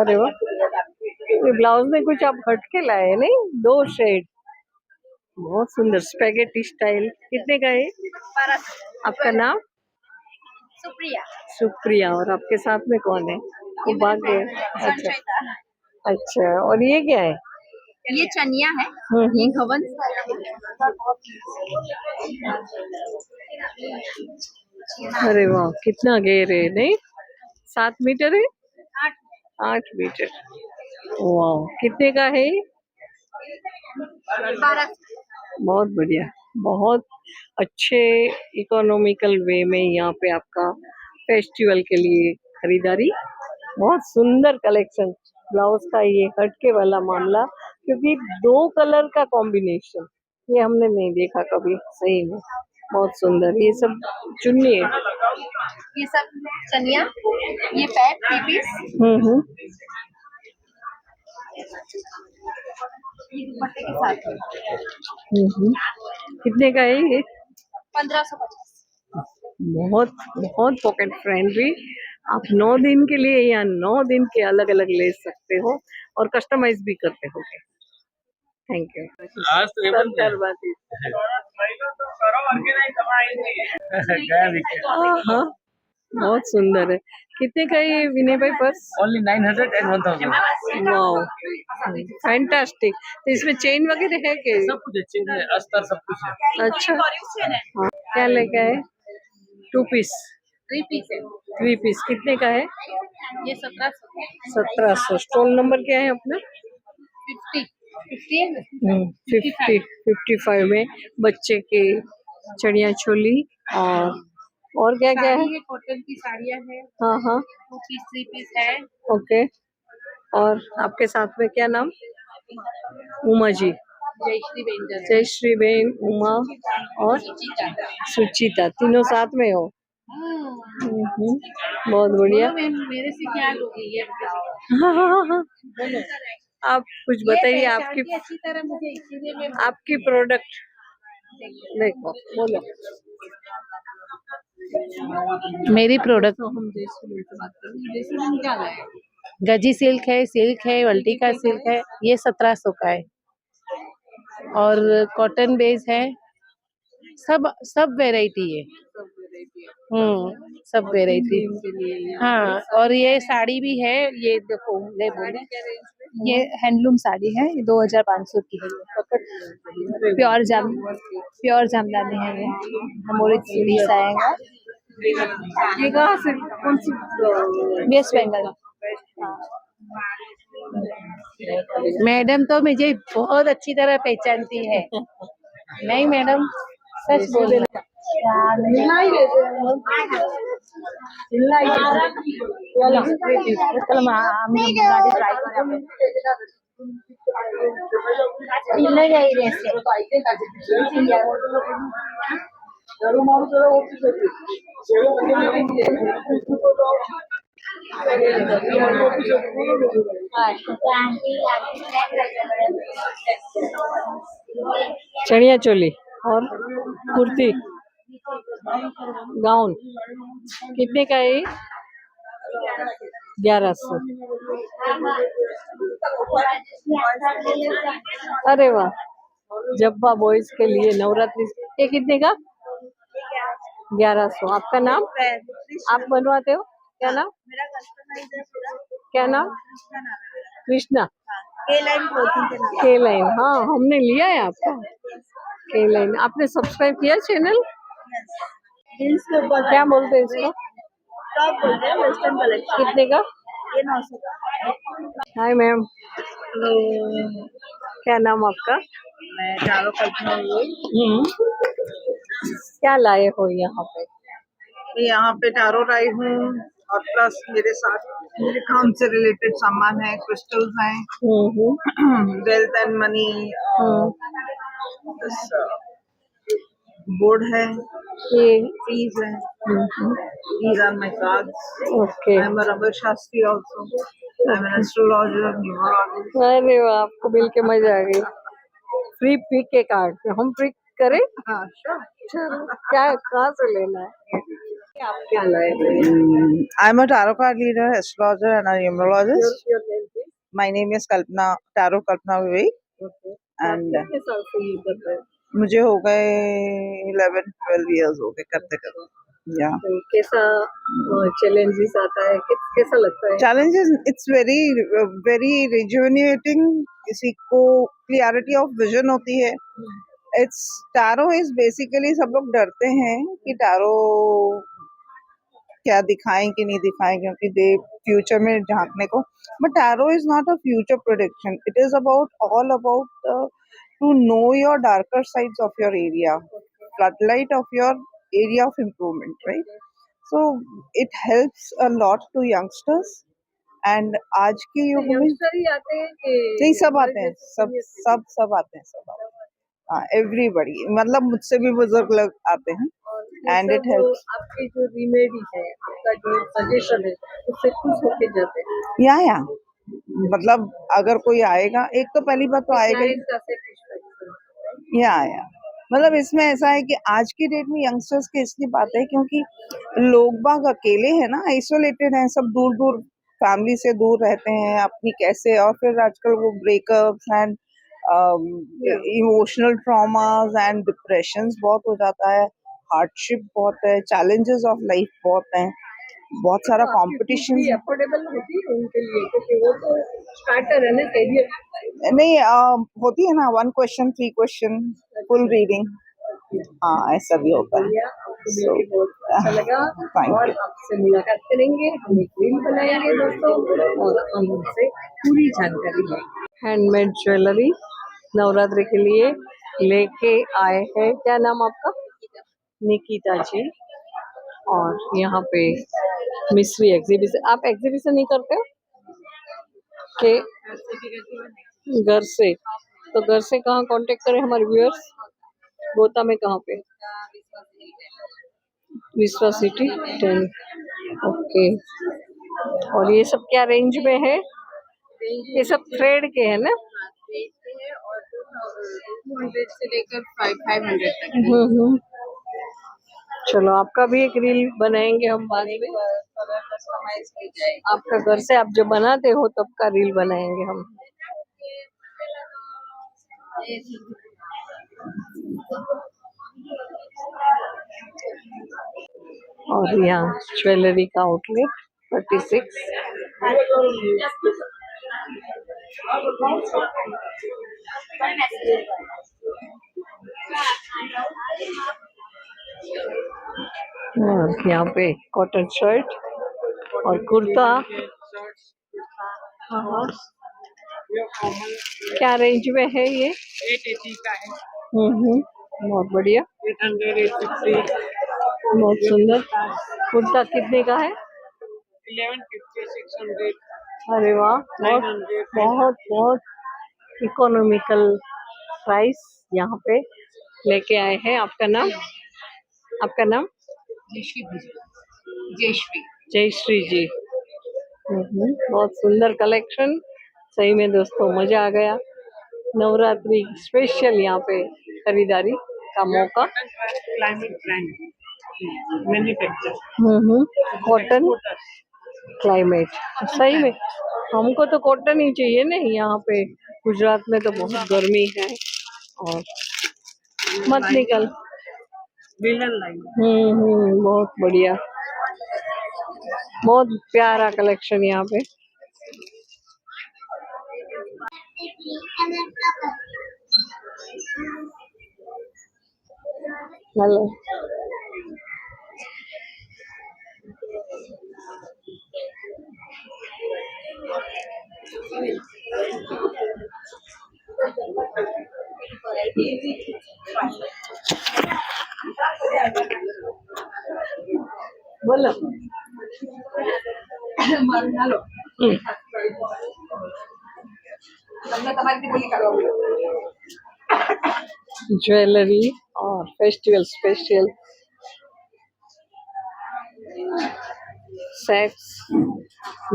G: अरे वाह, ब्लाउज में कुछ आप हटके लाए नहीं, 2 शेड। बहुत सुंदर स्पेगेटी स्टाइल। कितने का है? आपका नाम?
C: सुप्रिया।
G: सुप्रिया। और आपके साथ में कौन है? वो भाग गए। अच्छा अच्छा। और ये क्या है?
C: ये चनिया है। ये घवन।
G: अरे वाह, कितना घेर है नहीं? 7 मीटर है? 8 मीटर। वाह, कितने का है?
C: 12।
G: बहुत बढ़िया। बहुत अच्छे इकोनॉमिकल वे में यहाँ पे आपका फेस्टिवल के लिए खरीदारी। बहुत सुंदर कलेक्शन। ब्लाउज का ये हटके वाला मामला, क्योंकि 2 कलर का कॉम्बिनेशन ये हमने नहीं देखा कभी सही में। बहुत सुंदर। ये सब चुन्नी है।
C: ये सब चनिया। ये पैक 3 पीस। ये दुपट्टे के साथ है।
G: कितने का है ये?
C: 1550।
G: बहुत बहुत पॉकेट फ्रेंडली। आप 9 दिन के लिए या 9 दिन के अलग अलग ले सकते हो और कस्टमाइज भी करते हो। Thank you.
I: आज तो
G: हाँ, बहुत सुंदर है। कितने का ये विनय भाई purse?
H: Only 900 and 1000।
G: Wow, fantastic. तो इसमें चेन वगैरह है क्या?
H: सब कुछ है, चेन है, अस्तर सब कुछ है।
G: अच्छा। हाँ, क्या लेके आए? 2 पीस।
C: 3 पीस है।
G: 3 पीस कितने का है?
C: ये 1700।
G: 1700। स्टॉल नंबर क्या है अपना?
C: 50 है।
G: 50 55 में बच्चे के चनिया चोली। और क्या क्या है?
C: कॉटन की साड़ियाँ है।
G: हाँ हाँ।
C: 2 पीस 3 पीस है।
G: ओके। और आपके साथ में क्या नाम? उमा जी।
C: जयश्री बेंजर।
G: जयश्री बेन, उमा और सुचिता, तीनों साथ में हो। बहुत बढ़िया।
C: मेरे से क्या लोगी ये?
G: हाँ। आप कुछ बताइए आपकी
C: अच्छी तरह मुझे इसीलिए मैं
G: आपकी प्रोडक्ट देखो, बोलो।
B: मेरी प्रोडक्ट
G: हम जयश्री से बात करें। जयश्री क्या लाए?
B: गजी सिल्क है वल्टी का सिल्क है। ये 1700 का है। और कॉटन बेस है। सब वैरायटी है। सब वैरायटी। हाँ, और ये साड़ी भी है। ये देखो, ले बोले ये हैंडलूम साड़ी है। ये 2500 की है। प्योर जामदानी है। ये हमारे पीस आएगा।
G: ये कहाँ से, कौन सी?
B: वेस्ट बंगाल। मैडम तो मुझे बहुत अच्छी तरह पहचानती है। नहीं मैडम, सच बोल रहा।
G: चनिया चोली और कुर्ती, गाउन कितने का है ये? 1100। अरे वाह, जब्बा बॉयज के लिए नवरात्रि। ये कितने का? 1100। आपका नाम? आप बनवाते हो? क्या नाम? क्या नाम? कृष्णा। के लाइन, हाँ हमने लिया है आपका के लाइन। आपने सब्सक्राइब किया चैनल? क्या बोलते हैं इसको?
B: टॉप बोलते हैं, वेस्टर्न कलेक्शन।
G: कितने का?
B: ये 900 का।
G: हाय मैम, क्या नाम आपका?
B: मैं चारों कल्पना
G: क्या लाए हो यहाँ पे?
F: यहाँ पे टारो लाई हूँ और प्लस मेरे साथ मेरे काम से रिलेटेड सामान है, क्रिस्टल्स हैं, वेल्थ एंड मनी, बोर्ड है,
G: ये
F: फीस है, these are my cards.
G: Okay.
F: I'm a Rabir Shastri also. I'm an astrologer, numerologist.
G: अरे वाह, आपको मिल के मजा आ गई। फ्री पिक के कार्ड हम पिक करें?
F: हाँ, sure.
G: चलो, क्या कहाँ से लेना है? आप क्या लाए हो?
F: I'm a tarot card reader, astrologer, and a numerologist.
G: Your name please?
F: My name is Kalpana, Tarot Kalpana Vivek,
G: Okay.
F: and
G: कितने साल से ये कर रहे हो?
F: मुझे हो गए 11-12 years हो गए करते करते। या
G: तो कैसा चैलेंजेस आता है? कैसा लगता है?
F: challenges, it's very rejuvenating। किसी को क्लियरिटी ऑफ विजन होती है। इट्स टैरो इज बेसिकली, सब लोग डरते हैं कि टैरो क्या दिखाएं कि नहीं दिखाएं, क्योंकि दे फ्यूचर में झांकने को, but tarot is not a future prediction. It is about all about to know your darker sides of your area, floodlight of your area of improvement, right? So it helps a lot to youngsters. And आज के युग में
G: यंगस्टर ही आते हैं कि
F: नहीं, सब आते हैं, सब आते हैं, सब आते हैं। हाँ, एवरीबडी, मतलब मुझसे भी बुजुर्ग लोग आते हैं। And it helps.
G: आपकी जो रिमेडी है, आपका जो सजेशन है, उससे खुश होके जाते हैं।
F: या मतलब अगर कोई आएगा, एक तो पहली बात तो आएगा ही।
G: Client का satisfaction।
F: या मतलब इसमें ऐसा है कि आज की डेट में यंगस्टर्स की इसलिए बात है क्योंकि लोग बाग अकेले हैं ना, आइसोलेटेड हैं, सब दूर दूर फैमिली से दूर रहते हैं अपनी कैसे, और फिर आजकल वो breakups and emotional traumas and depressions बहुत हो जाता है, हार्डशिप बहुत है, चैलेंजेस ऑफ लाइफ बहुत हैं, बहुत सारा कंपटीशन।
G: अफोर्डेबल होती है उनके लिए, क्योंकि वो तो स्टार्टर है ना कैरियर।
F: नहीं होती है ना, 1 क्वेश्चन 3 क्वेश्चन फुल रीडिंग, हाँ ऐसा भी होता है।
G: So, बहुत अच्छा लगा और आपसे मुलाकात करेंगे, हम एक रील बनाएंगे दोस्तों और हम उनसे पूरी जानकारी लेंगे। हैंडमेड ज्वेलरी नवरात्रि के लिए लेके आए हैं। क्या नाम आपका? निकिता जी। और यहाँ पे मिस्ट्री एग्जीबिशन, आप एग्जीबिशन नहीं करते हो के घर से? तो घर से कहाँ कांटेक्ट करें हमारे व्यूअर्स? गोता में कहाँ पे? विश्वास सिटी 10। ओके। और ये सब क्या रेंज में है? ये सब थ्रेड के है ना?
B: 200 से लेकर 500 तक।
G: चलो, आपका भी एक रील बनाएंगे हम बाद में। आपका घर से आप जो बनाते हो तब का रील बनाएंगे हम। और यहाँ ज्वेलरी का आउटलेट 36। और यहाँ पे कॉटन शर्ट और कुर्ता। हाँ, क्या रेंज में है ये?
I: 880 का है।
G: बहुत बढ़िया,
I: 800, 850,
G: बहुत सुंदर। कुर्ता कितने का है?
I: 1150, 600,
G: अरे वाह, बहुत
I: 900,
G: बहुत बहुत इकोनॉमिकल प्राइस यहाँ पे लेके आए हैं। आपका नाम? आपका नाम? जयश्री जी। बहुत सुंदर कलेक्शन, सही में दोस्तों मजा आ गया। नवरात्रि स्पेशल यहाँ पे खरीदारी का मौका। कॉटन क्लाइमेट, सही में हमको तो कॉटन ही चाहिए ना। यहाँ पे गुजरात में तो बहुत गर्मी है और मत निकल। बहुत बढ़िया, बहुत प्यारा कलेक्शन यहाँ पे। हेलो, बोलो। ज्वेलरी और festival special sets,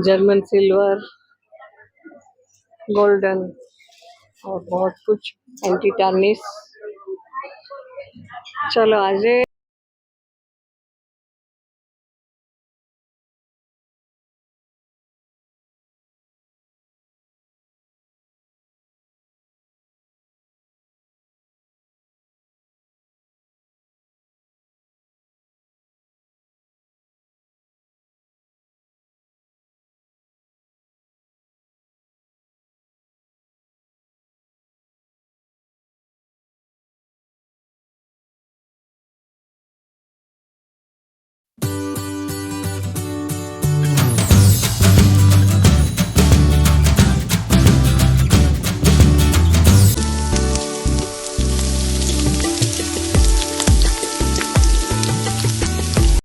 G: German silver, golden और बहुत कुछ एंटी टार्निश। चलो आज